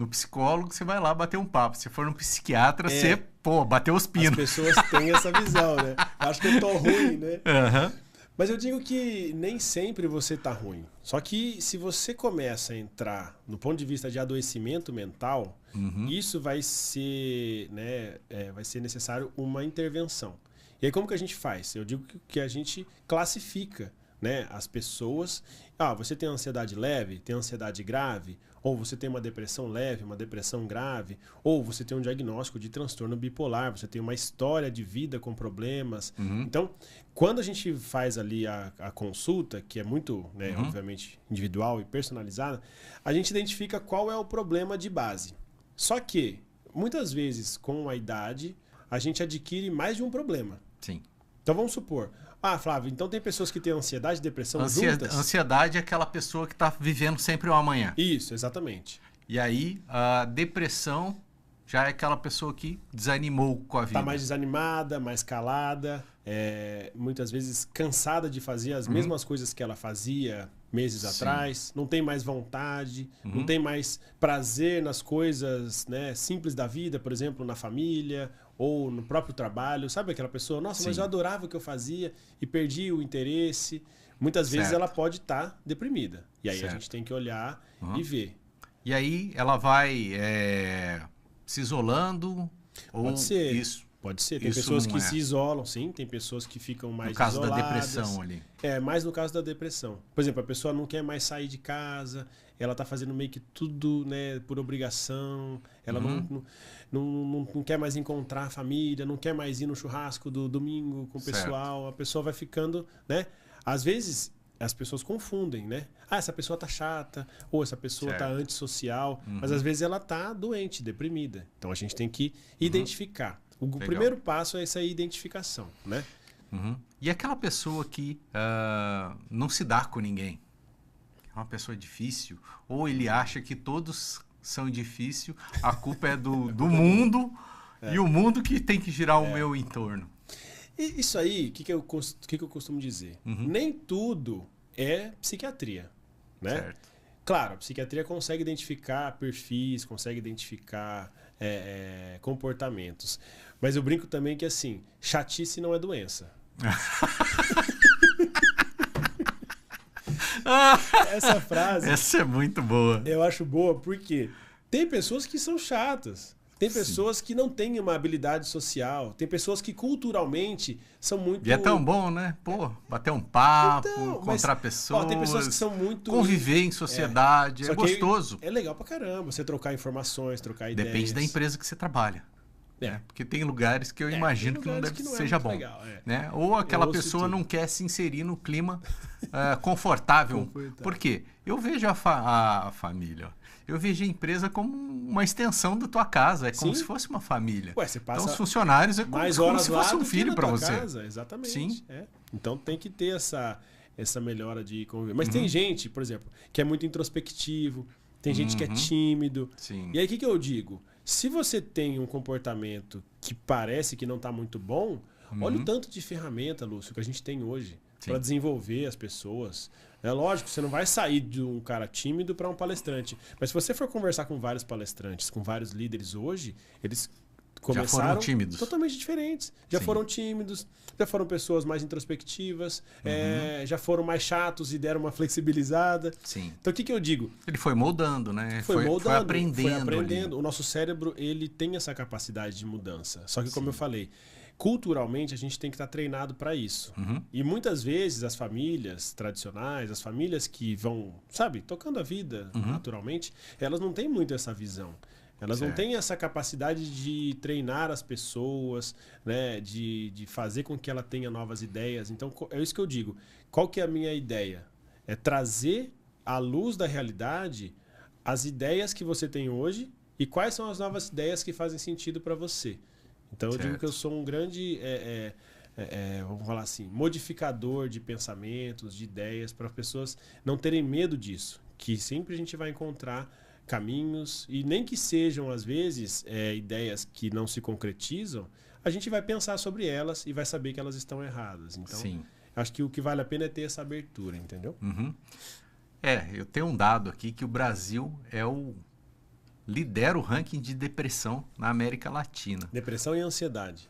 psicólogo, você vai lá bater um papo. Se for no psiquiatra, você, bateu os pinos. As pessoas têm essa visão, né? Acho que eu tô ruim, né? Mas eu digo que nem sempre você tá ruim. Só que se você começa a entrar no ponto de vista de adoecimento mental, isso vai ser, né, vai ser necessário uma intervenção. E aí como que a gente faz? Eu digo que a gente classifica, né, as pessoas. Você tem ansiedade leve, tem ansiedade grave, ou você tem uma depressão leve, uma depressão grave, ou você tem um diagnóstico de transtorno bipolar, você tem uma história de vida com problemas. Então, quando a gente faz ali a consulta, que é muito, né, obviamente, individual e personalizada, a gente identifica qual é o problema de base. Só que, muitas vezes, com a idade, a gente adquire mais de um problema. Sim. Então, vamos supor... Flávio, então tem pessoas que têm ansiedade e depressão juntas? Ansiedade é aquela pessoa que está vivendo sempre o amanhã. Isso, exatamente. E aí, a depressão já é aquela pessoa que desanimou com a vida. Está mais desanimada, mais calada, muitas vezes cansada de fazer as mesmas coisas que ela fazia meses atrás, não tem mais vontade, não tem mais prazer nas coisas, né, simples da vida, por exemplo, na família ou no próprio trabalho. Sabe aquela pessoa, nossa, mas eu adorava o que eu fazia e perdi o interesse. Muitas vezes ela pode estar deprimida. E aí a gente tem que olhar e ver. E aí ela vai se isolando? Pode ser. Isso. Pode ser. Tem pessoas que se isolam, sim. Tem pessoas que ficam mais isoladas. No caso da depressão ali. Mais no caso da depressão. Por exemplo, a pessoa não quer mais sair de casa, ela tá fazendo meio que tudo, né, por obrigação, ela não quer mais encontrar a família, não quer mais ir no churrasco do domingo com o pessoal, a pessoa vai ficando, né? Às vezes as pessoas confundem, né? Essa pessoa tá chata, ou essa pessoa tá antissocial, mas às vezes ela tá doente, deprimida. Então a gente tem que identificar. O primeiro passo é essa identificação, né? E aquela pessoa que não se dá com ninguém, é uma pessoa difícil, ou ele acha que todos são difíceis, a culpa é do mundo e o mundo que tem que girar o meu entorno. E isso aí, o que eu costumo dizer? Nem tudo é psiquiatria, né? Certo. Claro, a psiquiatria consegue identificar perfis, consegue identificar comportamentos. Mas eu brinco também que, assim, chatice não é doença. Essa frase... Essa é muito boa. Eu acho boa porque tem pessoas que são chatas. Tem pessoas que não têm uma habilidade social. Tem pessoas que culturalmente são muito... E é tão bom, né? Pô, bater um papo, encontrar pessoas. Tem pessoas que são muito... Conviver em sociedade. É gostoso. É legal pra caramba. Você trocar informações, trocar ideias. Depende da empresa que você trabalha. Né? Porque tem lugares que eu imagino que não deve seja bom. Legal, né? Ou aquela pessoa não quer se inserir no clima confortável. Por quê? Eu vejo a família... Eu vejo a empresa como uma extensão da tua casa. É como se fosse uma família. Você passa então, os funcionários é como se fosse um filho para você. Casa, exatamente. Sim. Então, tem que ter essa melhora de convívio. Mas tem gente, por exemplo, que é muito introspectivo. Tem gente que é tímido. Sim. E aí, o que eu digo? Se você tem um comportamento que parece que não está muito bom, olha o tanto de ferramenta, Lúcio, que a gente tem hoje. para desenvolver as pessoas. É lógico, você não vai sair de um cara tímido para um palestrante. Mas se você for conversar com vários palestrantes, com vários líderes hoje, eles começaram já foram tímidos. Totalmente diferentes. Já foram tímidos, já foram pessoas mais introspectivas, já foram mais chatos e deram uma flexibilizada. Sim. Então o que eu digo? Ele foi moldando, né? Foi aprendendo. Foi aprendendo. O nosso cérebro, ele tem essa capacidade de mudança. Só que, como eu falei, culturalmente a gente tem que estar treinado para isso. E muitas vezes as famílias tradicionais, as famílias que vão, sabe, tocando a vida naturalmente, elas não têm muito essa visão. Elas não têm essa capacidade de treinar as pessoas, né? De fazer com que ela tenha novas ideias. Então, é isso que eu digo. Qual que é a minha ideia? É trazer à luz da realidade as ideias que você tem hoje e quais são as novas ideias que fazem sentido para você. Então, eu digo que eu sou um grande, vamos falar assim, modificador de pensamentos, de ideias, para as pessoas não terem medo disso. Que sempre a gente vai encontrar caminhos, e nem que sejam, às vezes, ideias que não se concretizam, a gente vai pensar sobre elas e vai saber que elas estão erradas. Então, acho que o que vale a pena é ter essa abertura, entendeu? Eu tenho um dado aqui que o Brasil lidera o ranking de depressão na América Latina. Depressão e ansiedade.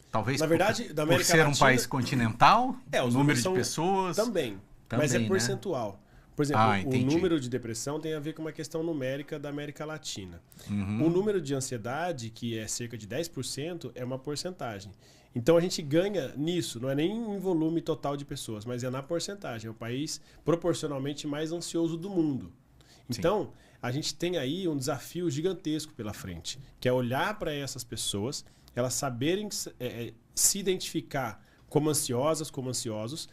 Talvez na verdade, da América por ser Latina, um país continental, o número de pessoas... Também, mas é percentual. Né? Por exemplo, o número de depressão tem a ver com uma questão numérica da América Latina. O número de ansiedade, que é cerca de 10%, é uma porcentagem. Então a gente ganha nisso, não é nem em volume total de pessoas, mas é na porcentagem. É o país proporcionalmente mais ansioso do mundo. Então, a gente tem aí um desafio gigantesco pela frente, que é olhar para essas pessoas, elas saberem se identificar como ansiosas, como ansiosos,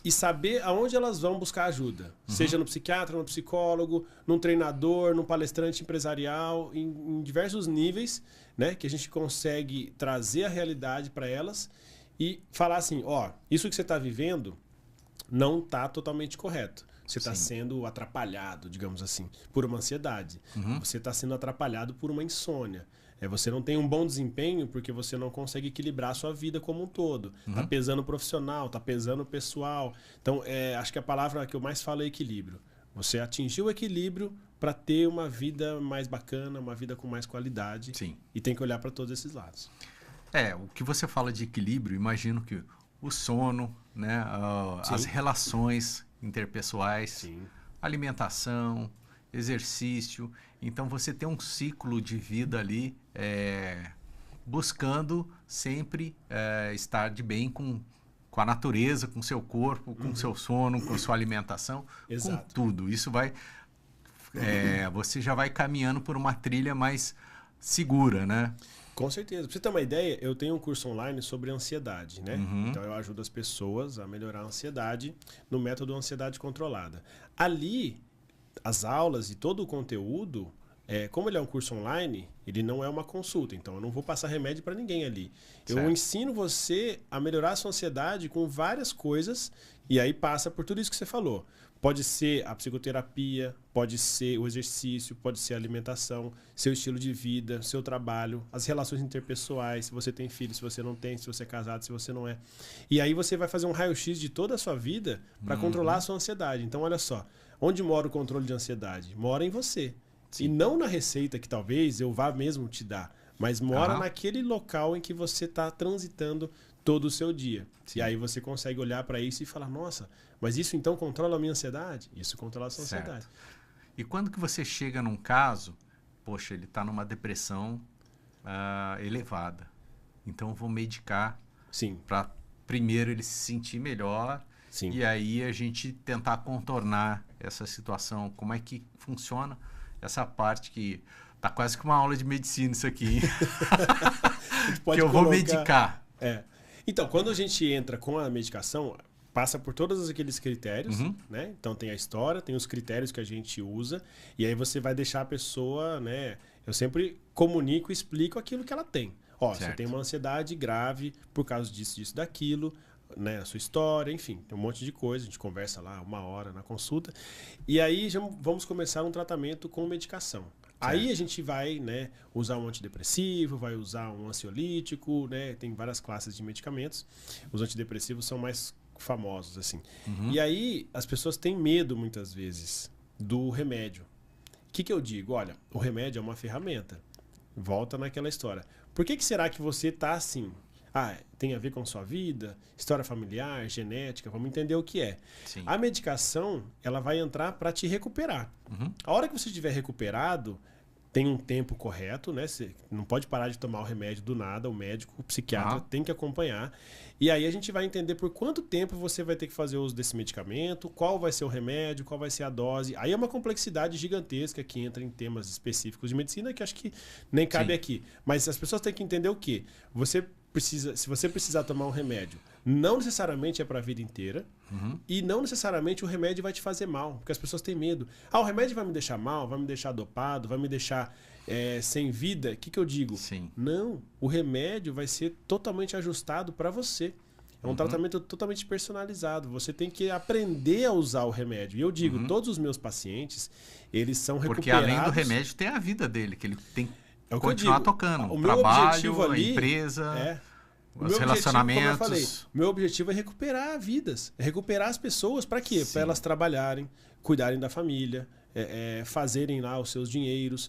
e saber aonde elas vão buscar ajuda. Seja no psiquiatra, no psicólogo, num treinador, num palestrante empresarial, em diversos níveis, né, que a gente consegue trazer a realidade para elas e falar assim, isso que você está vivendo não está totalmente correto. Você está sendo atrapalhado, digamos assim, por uma ansiedade. Você está sendo atrapalhado por uma insônia. Você não tem um bom desempenho porque você não consegue equilibrar a sua vida como um todo. Tá pesando o profissional, tá pesando o pessoal. Então, acho que a palavra que eu mais falo é equilíbrio. Você atingiu o equilíbrio para ter uma vida mais bacana, uma vida com mais qualidade. E tem que olhar para todos esses lados. O que você fala de equilíbrio, imagino que o sono, né, as relações interpessoais, alimentação, exercício. Então você tem um ciclo de vida ali buscando sempre estar de bem com a natureza, com o seu corpo, com o seu sono, com a sua alimentação, com tudo. Isso vai... você já vai caminhando por uma trilha mais segura, né? Com certeza. Pra você ter uma ideia, eu tenho um curso online sobre ansiedade, né? Então eu ajudo as pessoas a melhorar a ansiedade no método Ansiedade Controlada. Ali, as aulas e todo o conteúdo, como ele é um curso online, ele não é uma consulta, então eu não vou passar remédio para ninguém ali. Eu ensino você a melhorar a sua ansiedade com várias coisas e aí passa por tudo isso que você falou. Pode ser a psicoterapia, pode ser o exercício, pode ser a alimentação, seu estilo de vida, seu trabalho, as relações interpessoais, se você tem filho, se você não tem, se você é casado, se você não é. E aí você vai fazer um raio-x de toda a sua vida para controlar a sua ansiedade. Então, olha só, onde mora o controle de ansiedade? Mora em você. E não na receita que talvez eu vá mesmo te dar, mas mora naquele local em que você está transitando todo o seu dia. E aí você consegue olhar para isso e falar, nossa, mas isso então controla a minha ansiedade? Isso controla a sua ansiedade. E quando que você chega num caso, poxa, ele está numa depressão elevada, então eu vou medicar para primeiro ele se sentir melhor e aí a gente tentar contornar essa situação. Como é que funciona essa parte que... Tá quase que uma aula de medicina isso aqui, hein? Que eu vou medicar. Então, quando a gente entra com a medicação, passa por todos aqueles critérios, né? Então tem a história, tem os critérios que a gente usa, e aí você vai deixar a pessoa, né? Eu sempre comunico e explico aquilo que ela tem. Você tem uma ansiedade grave por causa disso, disso, daquilo, né? A sua história, enfim, tem um monte de coisa, a gente conversa lá 1 hora na consulta, e aí já vamos começar um tratamento com medicação. Aí a gente vai, né, usar um antidepressivo, vai usar um ansiolítico, né, tem várias classes de medicamentos. Os antidepressivos são mais famosos, assim. E aí, as pessoas têm medo, muitas vezes, do remédio. O que eu digo? Olha, o remédio é uma ferramenta. Volta naquela história. Por que será que você tá assim? Tem a ver com sua vida, história familiar, genética, vamos entender o que é. Sim. A medicação, ela vai entrar para te recuperar. A hora que você estiver recuperado, tem um tempo correto, né? Você não pode parar de tomar o remédio do nada, o médico, o psiquiatra tem que acompanhar. E aí a gente vai entender por quanto tempo você vai ter que fazer uso desse medicamento, qual vai ser o remédio, qual vai ser a dose. Aí é uma complexidade gigantesca que entra em temas específicos de medicina que acho que nem cabe aqui. Mas as pessoas têm que entender o quê? Se você precisar tomar um remédio, não necessariamente é para a vida inteira e não necessariamente o remédio vai te fazer mal, porque as pessoas têm medo. O remédio vai me deixar mal, vai me deixar dopado, vai me deixar sem vida. O que eu digo? Sim. Não, o remédio vai ser totalmente ajustado para você. É um tratamento totalmente personalizado. Você tem que aprender a usar o remédio. E eu digo, todos os meus pacientes, eles são recuperados. Porque além do remédio tem a vida dele, que ele tem que continuar tocando. O trabalho, a empresa, os relacionamentos. Como eu falei, meu objetivo é recuperar vidas. É recuperar as pessoas. Para quê? Para elas trabalharem, cuidarem da família, fazerem lá os seus dinheiros,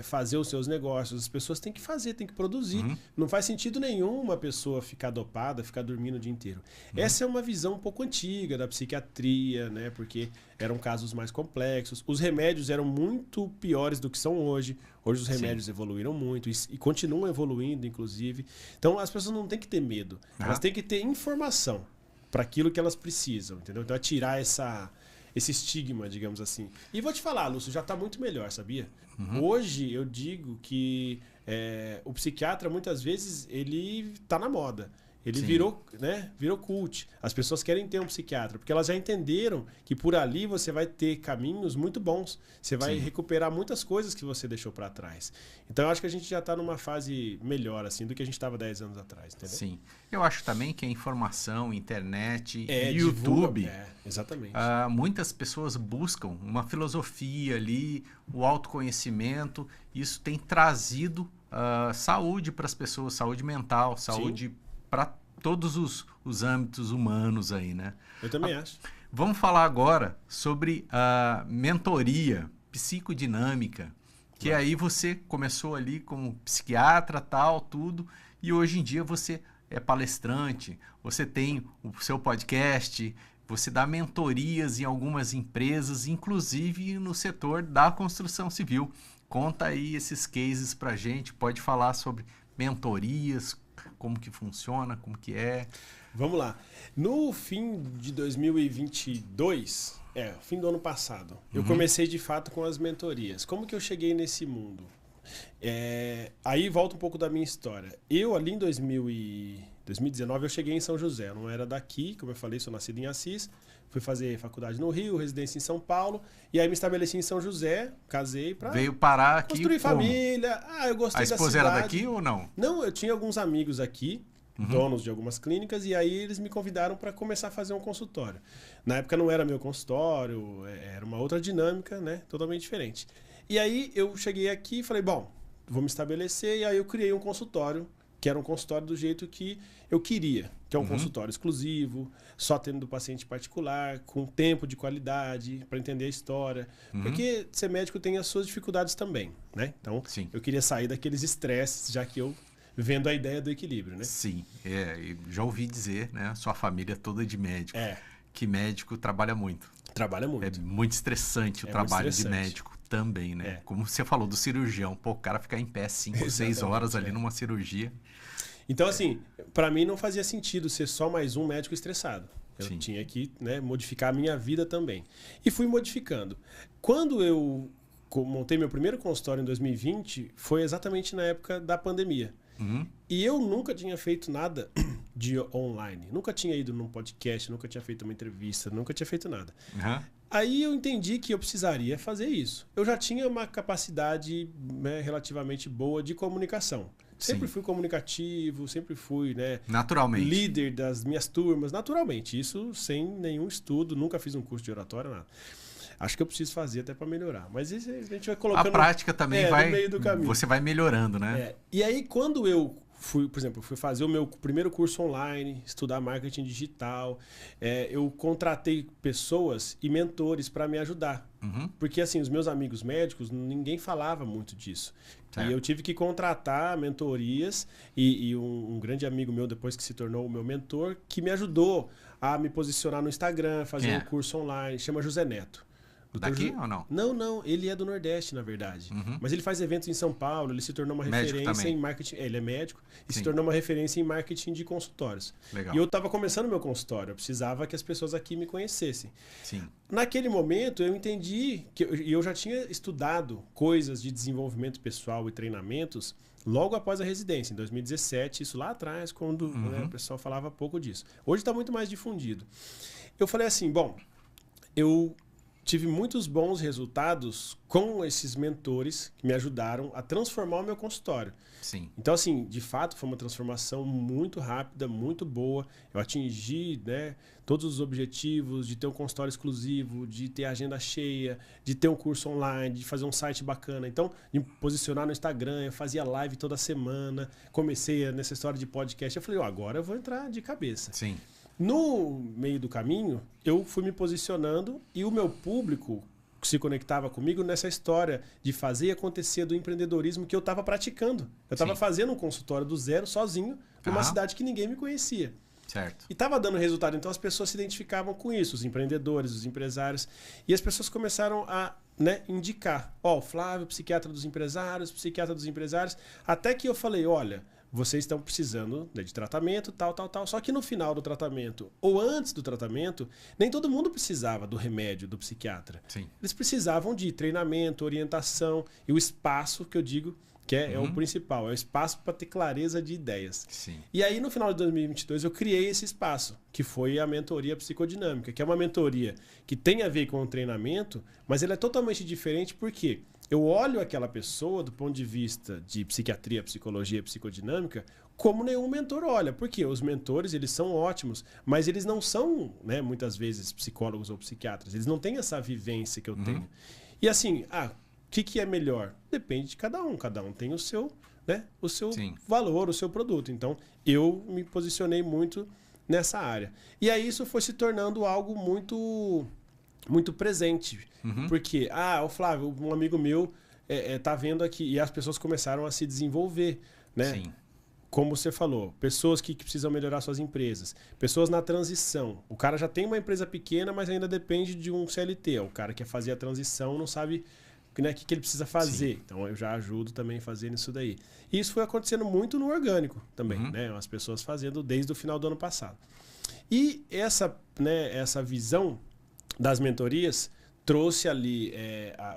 fazer os seus negócios. As pessoas têm que fazer, têm que produzir. Não faz sentido nenhum uma pessoa ficar dopada, ficar dormindo o dia inteiro. Essa é uma visão um pouco antiga da psiquiatria, né? Porque eram casos mais complexos. Os remédios eram muito piores do que são hoje. Hoje os remédios evoluíram muito e continuam evoluindo, inclusive. Então as pessoas não têm que ter medo. Elas têm que ter informação para aquilo que elas precisam, entendeu? Então é tirar esse estigma, digamos assim. E vou te falar, Lúcio, já está muito melhor, sabia? Hoje eu digo que o psiquiatra, muitas vezes, ele está na moda. Ele virou cult. As pessoas querem ter um psiquiatra, porque elas já entenderam que por ali você vai ter caminhos muito bons. Você vai recuperar muitas coisas que você deixou para trás. Então, eu acho que a gente já está numa fase melhor assim do que a gente estava 10 anos atrás, entendeu? Sim. Eu acho também que a informação, internet, YouTube... exatamente. Muitas pessoas buscam uma filosofia ali, o autoconhecimento. Isso tem trazido saúde para as pessoas, saúde mental, saúde... para todos os âmbitos humanos aí, né? Eu também acho. Vamos falar agora sobre a mentoria psicodinâmica, que aí você começou ali como psiquiatra, tal, tudo, e hoje em dia você é palestrante, você tem o seu podcast, você dá mentorias em algumas empresas, inclusive no setor da construção civil. Conta aí esses cases pra gente, pode falar sobre mentorias, como que funciona, como que é. Vamos lá. No fim de 2022, fim do ano passado, eu comecei de fato com as mentorias. Como que eu cheguei nesse mundo? Aí volta um pouco da minha história. Eu ali em 2019 eu cheguei em São José. Eu não era daqui, como eu falei, sou nascido em Assis. Fui fazer faculdade no Rio, residência em São Paulo. E aí me estabeleci em São José, casei para veio parar aqui construir família. Eu gostei da cidade. A esposa era daqui ou não? Não, eu tinha alguns amigos aqui, donos de algumas clínicas, e aí eles me convidaram para começar a fazer um consultório. Na época não era meu consultório, era uma outra dinâmica, né? Totalmente diferente. E aí eu cheguei aqui e falei, bom, vou me estabelecer, e aí eu criei um consultório, que era um consultório do jeito que eu queria, que é um consultório exclusivo, só tendo do paciente particular, com tempo de qualidade, para entender a história. Porque ser médico tem as suas dificuldades também, né? Então, eu queria sair daqueles estresses, já que eu vendo a ideia do equilíbrio, né? Sim, já ouvi dizer, né? Sua família toda de médico, que médico trabalha muito. Trabalha muito. É muito estressante o trabalho de médico também, né? Como você falou do cirurgião, o cara ficar em pé 5, 6 horas ali numa cirurgia. Então, assim, para mim não fazia sentido ser só mais um médico estressado. Eu tinha que modificar a minha vida também. E fui modificando. Quando eu montei meu primeiro consultório em 2020, foi exatamente na época da pandemia. E eu nunca tinha feito nada de online. Nunca tinha ido num podcast, nunca tinha feito uma entrevista, nunca tinha feito nada. Aí eu entendi que eu precisaria fazer isso. Eu já tinha uma capacidade relativamente boa de comunicação. Sempre fui comunicativo, sempre fui naturalmente líder das minhas turmas, naturalmente. Isso sem nenhum estudo, nunca fiz um curso de oratória, nada. Acho que eu preciso fazer até para melhorar. Mas isso a gente vai colocando a prática também vai no meio do caminho. Você vai melhorando, né? E aí, quando eu por exemplo, fui fazer o meu primeiro curso online, estudar marketing digital. Eu contratei pessoas e mentores para me ajudar. Porque, assim, os meus amigos médicos, ninguém falava muito disso. E eu tive que contratar mentorias e um grande amigo meu, depois que se tornou o meu mentor, que me ajudou a me posicionar no Instagram, fazer um curso online, chama José Neto. Daqui ou não? Não, ele é do Nordeste, na verdade. Mas ele faz eventos em São Paulo, ele se tornou uma referência em marketing. Ele é médico e se tornou uma referência em marketing de consultórios. Legal. E eu estava começando meu consultório, eu precisava que as pessoas aqui me conhecessem. Sim. Naquele momento, eu entendi que eu já tinha estudado coisas de desenvolvimento pessoal e treinamentos logo após a residência, em 2017, isso lá atrás, quando o pessoal falava pouco disso. Hoje está muito mais difundido. Eu falei assim, bom, eu tive muitos bons resultados com esses mentores que me ajudaram a transformar o meu consultório. Sim. Então, assim, de fato, foi uma transformação muito rápida, muito boa. Eu atingi, né, todos os objetivos de ter um consultório exclusivo, de ter agenda cheia, de ter um curso online, de fazer um site bacana. Então, de me posicionar no Instagram, eu fazia live toda semana, comecei nessa história de podcast. Eu falei, agora eu vou entrar de cabeça. Sim. No meio do caminho, eu fui me posicionando e o meu público se conectava comigo nessa história de fazer acontecer do empreendedorismo que eu estava praticando. Eu estava fazendo um consultório do zero, sozinho, numa cidade que ninguém me conhecia. Certo. E estava dando resultado, então as pessoas se identificavam com isso, os empreendedores, os empresários. E as pessoas começaram a indicar. O Flávio, psiquiatra dos empresários, até que eu falei, olha, vocês estão precisando de tratamento, tal. Só que no final do tratamento, ou antes do tratamento, nem todo mundo precisava do remédio do psiquiatra. Sim. Eles precisavam de treinamento, orientação e o espaço, que eu digo, que é o principal. É o espaço para ter clareza de ideias. Sim. E aí, no final de 2022, eu criei esse espaço, que foi a mentoria psicodinâmica, que é uma mentoria que tem a ver com o treinamento, mas ela é totalmente diferente porque eu olho aquela pessoa do ponto de vista de psiquiatria, psicologia, psicodinâmica, como nenhum mentor olha. Porque os mentores, eles são ótimos, mas eles não são, né, muitas vezes, psicólogos ou psiquiatras. Eles não têm essa vivência que eu tenho. E assim, o que é melhor? Depende de cada um. Cada um tem o seu, né, valor, o seu produto. Então, eu me posicionei muito nessa área. E aí isso foi se tornando algo muito presente. Porque, o Flávio, um amigo meu tá vendo aqui, e as pessoas começaram a se desenvolver, né? Sim. Como você falou, pessoas que precisam melhorar suas empresas, pessoas na transição. O cara já tem uma empresa pequena, mas ainda depende de um CLT. O cara quer fazer a transição, não sabe o que ele precisa fazer. Sim. Então eu já ajudo também fazendo isso daí. E isso foi acontecendo muito no orgânico também, né? As pessoas fazendo desde o final do ano passado. E essa visão das mentorias trouxe ali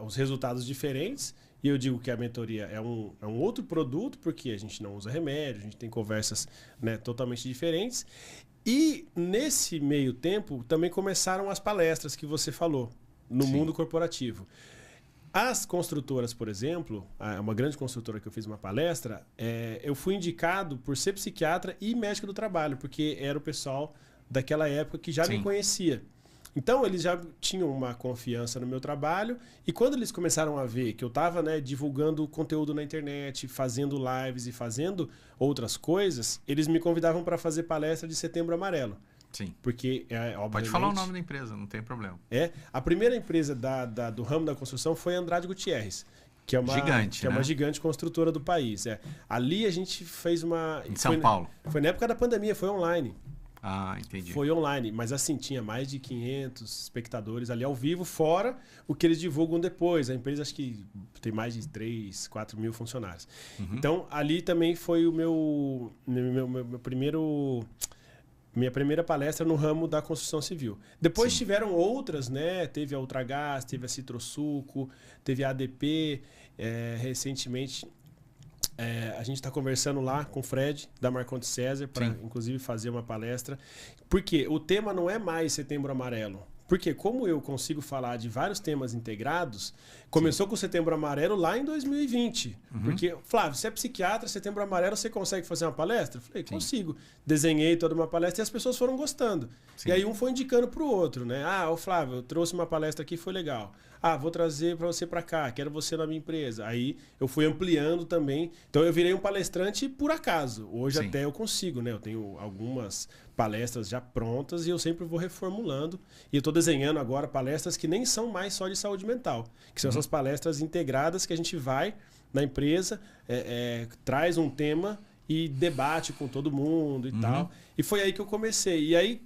os resultados diferentes. E eu digo que a mentoria é um outro produto, porque a gente não usa remédio, a gente tem conversas, né, totalmente diferentes. E nesse meio tempo também começaram as palestras que você falou no mundo corporativo. As construtoras, por exemplo, uma grande construtora que eu fiz uma palestra, eu fui indicado por ser psiquiatra e médico do trabalho, porque era o pessoal daquela época que já me conhecia. Então, eles já tinham uma confiança no meu trabalho e quando eles começaram a ver que eu estava, né, divulgando conteúdo na internet, fazendo lives e fazendo outras coisas, eles me convidavam para fazer palestra de Setembro Amarelo. Sim. Porque, obviamente... Pode falar o nome da empresa, não tem problema. A primeira empresa do ramo da construção foi a Andrade Gutierrez, que é uma gigante, é uma gigante construtora do país. Ali a gente fez uma... Em São Paulo. Foi na época da pandemia, foi online. Entendi. Foi online, mas assim, tinha mais de 500 espectadores ali ao vivo, fora o que eles divulgam depois. A empresa acho que tem mais de 3, 4 mil funcionários. Então, ali também foi o minha primeira palestra no ramo da construção civil. Depois tiveram outras, né? Teve a Ultragás, teve a Citrosuco, teve a ADP, recentemente... a gente está conversando lá com o Fred, da Marcondes César, para inclusive fazer uma palestra. Porque o tema não é mais Setembro Amarelo. Porque como eu consigo falar de vários temas integrados, começou com o Setembro Amarelo lá em 2020. Porque, Flávio, você é psiquiatra, Setembro Amarelo, você consegue fazer uma palestra? Eu falei, consigo. Desenhei toda uma palestra e as pessoas foram gostando. Sim. E aí um foi indicando para o outro, né? Ah, ô Flávio, eu trouxe uma palestra aqui, foi legal. Ah, vou trazer para você para cá, quero você na minha empresa. Aí eu fui ampliando também. Então eu virei um palestrante por acaso. Hoje até eu consigo, né? Eu tenho algumas palestras já prontas e eu sempre vou reformulando. E eu estou desenhando agora palestras que nem são mais só de saúde mental, que são essas palestras integradas que a gente vai na empresa, traz um tema e debate com todo mundo e tal. E foi aí que eu comecei. E aí,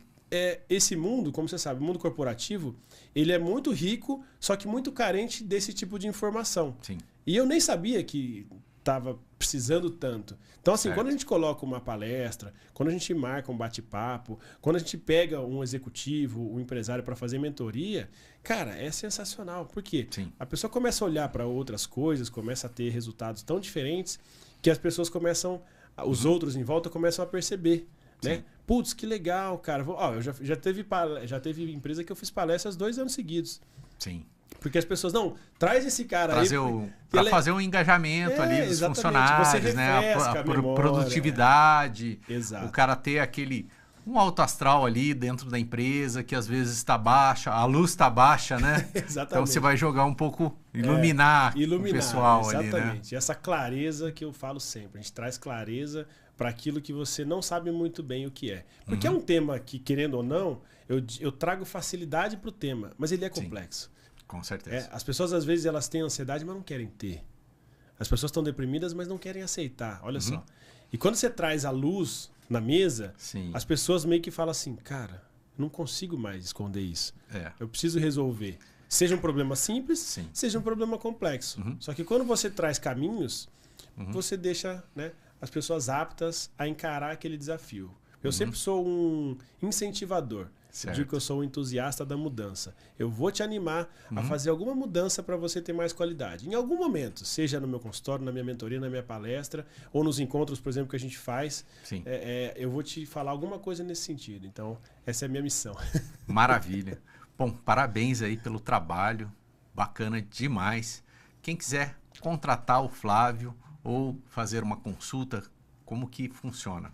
esse mundo, como você sabe, o mundo corporativo, ele é muito rico, só que muito carente desse tipo de informação. Sim. E eu nem sabia que estava precisando tanto. Então, assim, quando a gente coloca uma palestra, quando a gente marca um bate-papo, quando a gente pega um executivo, um empresário para fazer mentoria, cara, é sensacional. Por quê? Sim. A pessoa começa a olhar para outras coisas, começa a ter resultados tão diferentes que as pessoas começam, os outros em volta começam a perceber. Né? Putz, que legal, cara. Eu já teve empresa que eu fiz palestras 2 anos seguidos. Sim. Porque as pessoas, não, traz esse cara aí. Para fazer um engajamento ali dos funcionários, né? A produtividade. Exato. O cara ter um alto astral ali dentro da empresa que às vezes está baixa, a luz está baixa, né? Exatamente. Então você vai jogar um pouco, iluminar o pessoal ali, né? Exatamente. E essa clareza que eu falo sempre. A gente traz clareza para aquilo que você não sabe muito bem o que é. Porque é um tema que, querendo ou não, eu trago facilidade para o tema, mas ele é complexo. Sim. Com certeza. As pessoas, às vezes, elas têm ansiedade, mas não querem ter. As pessoas estão deprimidas, mas não querem aceitar. Olha só. E quando você traz a luz na mesa, as pessoas meio que falam assim, cara, eu não consigo mais esconder isso. Eu preciso resolver. Seja um problema simples, seja um problema complexo. Só que quando você traz caminhos, você deixa, né, as pessoas aptas a encarar aquele desafio. Eu sempre sou um incentivador. Eu digo que eu sou um entusiasta da mudança. Eu vou te animar a fazer alguma mudança para você ter mais qualidade. Em algum momento, seja no meu consultório, na minha mentoria, na minha palestra, ou nos encontros, por exemplo, que a gente faz, eu vou te falar alguma coisa nesse sentido. Então, essa é a minha missão. Maravilha. Bom, parabéns aí pelo trabalho. Bacana demais. Quem quiser contratar o Flávio ou fazer uma consulta, como que funciona?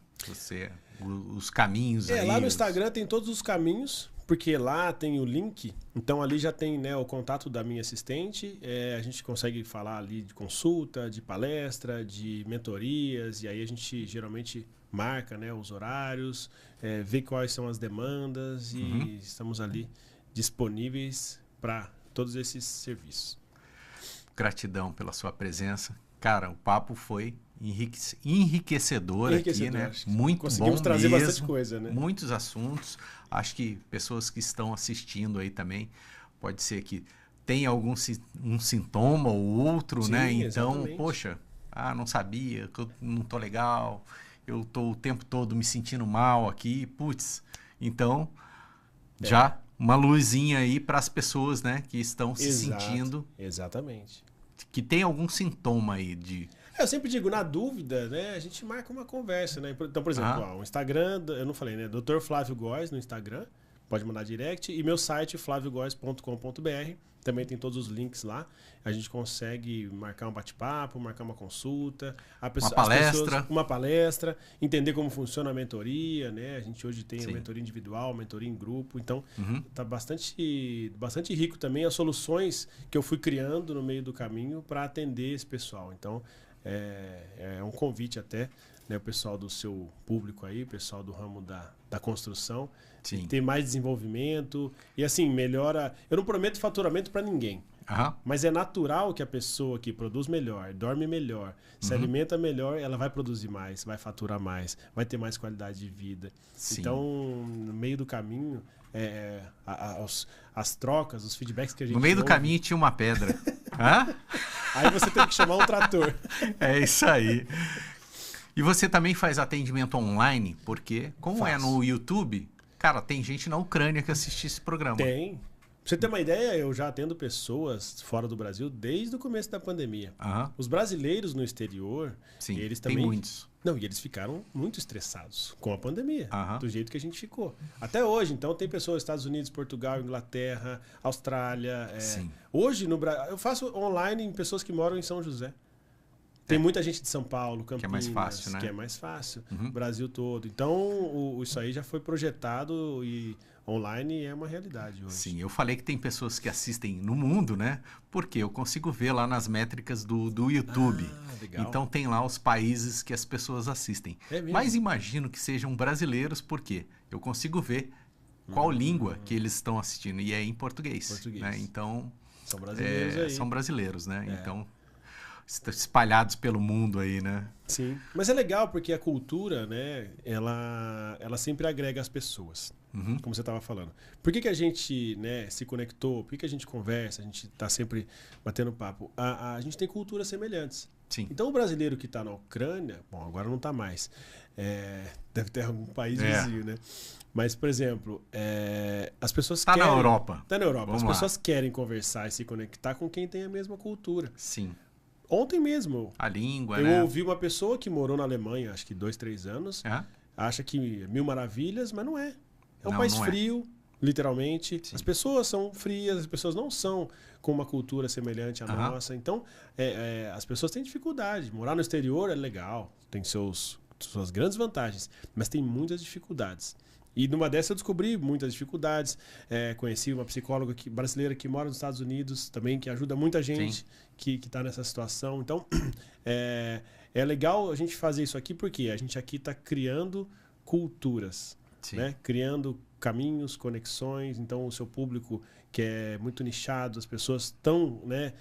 Os caminhos aí. Lá no Instagram tem todos os caminhos, porque lá tem o link, então ali já tem, né, o contato da minha assistente, a gente consegue falar ali de consulta, de palestra, de mentorias, e aí a gente geralmente marca, né, os horários, vê quais são as demandas e estamos ali disponíveis para todos esses serviços. Gratidão pela sua presença. Cara, o papo foi enriquecedor aqui, né? Muito conseguimos bom trazer mesmo, bastante coisa, né? Muitos assuntos. Acho que pessoas que estão assistindo aí também, pode ser que tenha um sintoma ou outro, né? Então, exatamente. Poxa, não sabia, que eu não tô legal, eu tô o tempo todo me sentindo mal aqui, putz. Então, já uma luzinha aí para as pessoas, né, que estão se sentindo. Exatamente. Que tem algum sintoma aí de... Eu sempre digo, na dúvida, né, a gente marca uma conversa, né? Então, por exemplo, o Instagram, eu não falei, né? Dr. Flávio Góes no Instagram, pode mandar direct. E meu site, flaviogoes.com.br, também tem todos os links lá. A gente consegue marcar um bate-papo, marcar uma consulta. Uma palestra, entender como funciona a mentoria, né? A gente hoje tem a mentoria individual, mentoria em grupo. Então, tá bastante rico também as soluções que eu fui criando no meio do caminho para atender esse pessoal. Então, é um convite até, né, o pessoal do seu público aí, o pessoal do ramo da construção, ter mais desenvolvimento e assim, melhora... Eu não prometo faturamento para ninguém, mas é natural que a pessoa que produz melhor, dorme melhor, se alimenta melhor, ela vai produzir mais, vai faturar mais, vai ter mais qualidade de vida. Então, no meio do caminho, as trocas, os feedbacks que a gente No meio do caminho tinha uma pedra. Aí você tem que chamar um trator. É isso aí. E você também faz atendimento online? Porque, como é no YouTube, cara, tem gente na Ucrânia que assiste esse programa. Tem. Pra você ter uma ideia, eu já atendo pessoas fora do Brasil desde o começo da pandemia. Os brasileiros no exterior, eles também... Tem muitos. Não, e eles ficaram muito estressados com a pandemia, do jeito que a gente ficou. Até hoje, então, tem pessoas nos Estados Unidos, Portugal, Inglaterra, Austrália. Hoje, no Brasil, eu faço online em pessoas que moram em São José. Tem muita gente de São Paulo, Campinas, que é mais fácil, né? Que é mais fácil, Brasil todo. Então, isso aí já foi projetado e online é uma realidade hoje. Sim, eu falei que tem pessoas que assistem no mundo, né? Porque eu consigo ver lá nas métricas do YouTube. Legal. Então tem lá os países que as pessoas assistem. Mas imagino que sejam brasileiros, porque eu consigo ver qual língua que eles estão assistindo. E é em português. Né? Então, são brasileiros aí. São brasileiros, né? Então, espalhados pelo mundo aí, né? Sim, mas é legal porque a cultura, né, ela sempre agrega as pessoas, como você estava falando. Por que a gente, né, se conectou? Por que a gente conversa? A gente está sempre batendo papo. A gente tem culturas semelhantes. Sim. Então o brasileiro que está na Ucrânia, bom, agora não está mais, deve ter algum país vizinho, né? Mas, por exemplo, as pessoas querem... Está na Europa. Está na Europa. As pessoas querem conversar e se conectar com quem tem a mesma cultura. Sim. Ontem mesmo. A língua, eu ouvi uma pessoa que morou na Alemanha, acho que 2, 3 anos, acha que 1000 maravilhas, mas não é. É um país frio, literalmente. Sim. As pessoas são frias, as pessoas não são com uma cultura semelhante à nossa. Então, as pessoas têm dificuldade. Morar no exterior é legal, tem suas grandes vantagens, mas tem muitas dificuldades. E numa dessas eu descobri muitas dificuldades. Conheci uma psicóloga brasileira que mora nos Estados Unidos também, que ajuda muita gente que está nessa situação. Então, é legal a gente fazer isso aqui, porque a gente aqui está criando culturas, né? Criando caminhos, conexões. Então, o seu público, que é muito nichado, as pessoas estão, né,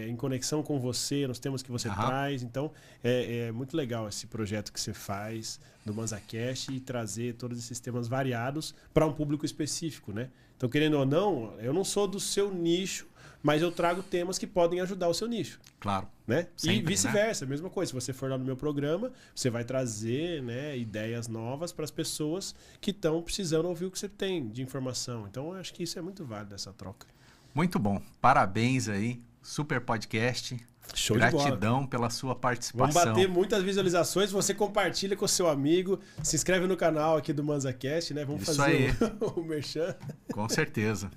em conexão com você, nos temas que você traz. Então, é muito legal esse projeto que você faz do ManzaCast e trazer todos esses temas variados para um público específico, né? Então, querendo ou não, eu não sou do seu nicho, mas eu trago temas que podem ajudar o seu nicho. Claro. Né? Sempre, e vice-versa, a mesma coisa. Se você for lá no meu programa, você vai trazer, né, ideias novas para as pessoas que estão precisando ouvir o que você tem de informação. Então, eu acho que isso é muito válido, essa troca. Muito bom. Parabéns aí. Super podcast. Show Gratidão de bola. Pela sua participação. Vamos bater muitas visualizações. Você compartilha com o seu amigo. Se inscreve no canal aqui do ManzaCast, né? Vamos fazer o merchan. Com certeza.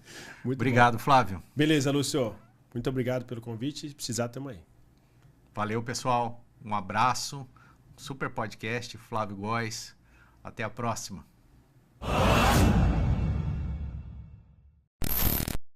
Muito obrigado, bom. Flávio. Beleza, Lúcio. Muito obrigado pelo convite. Se precisar, tamo aí. Valeu, pessoal. Um abraço. Super podcast, Flávio Góes. Até a próxima.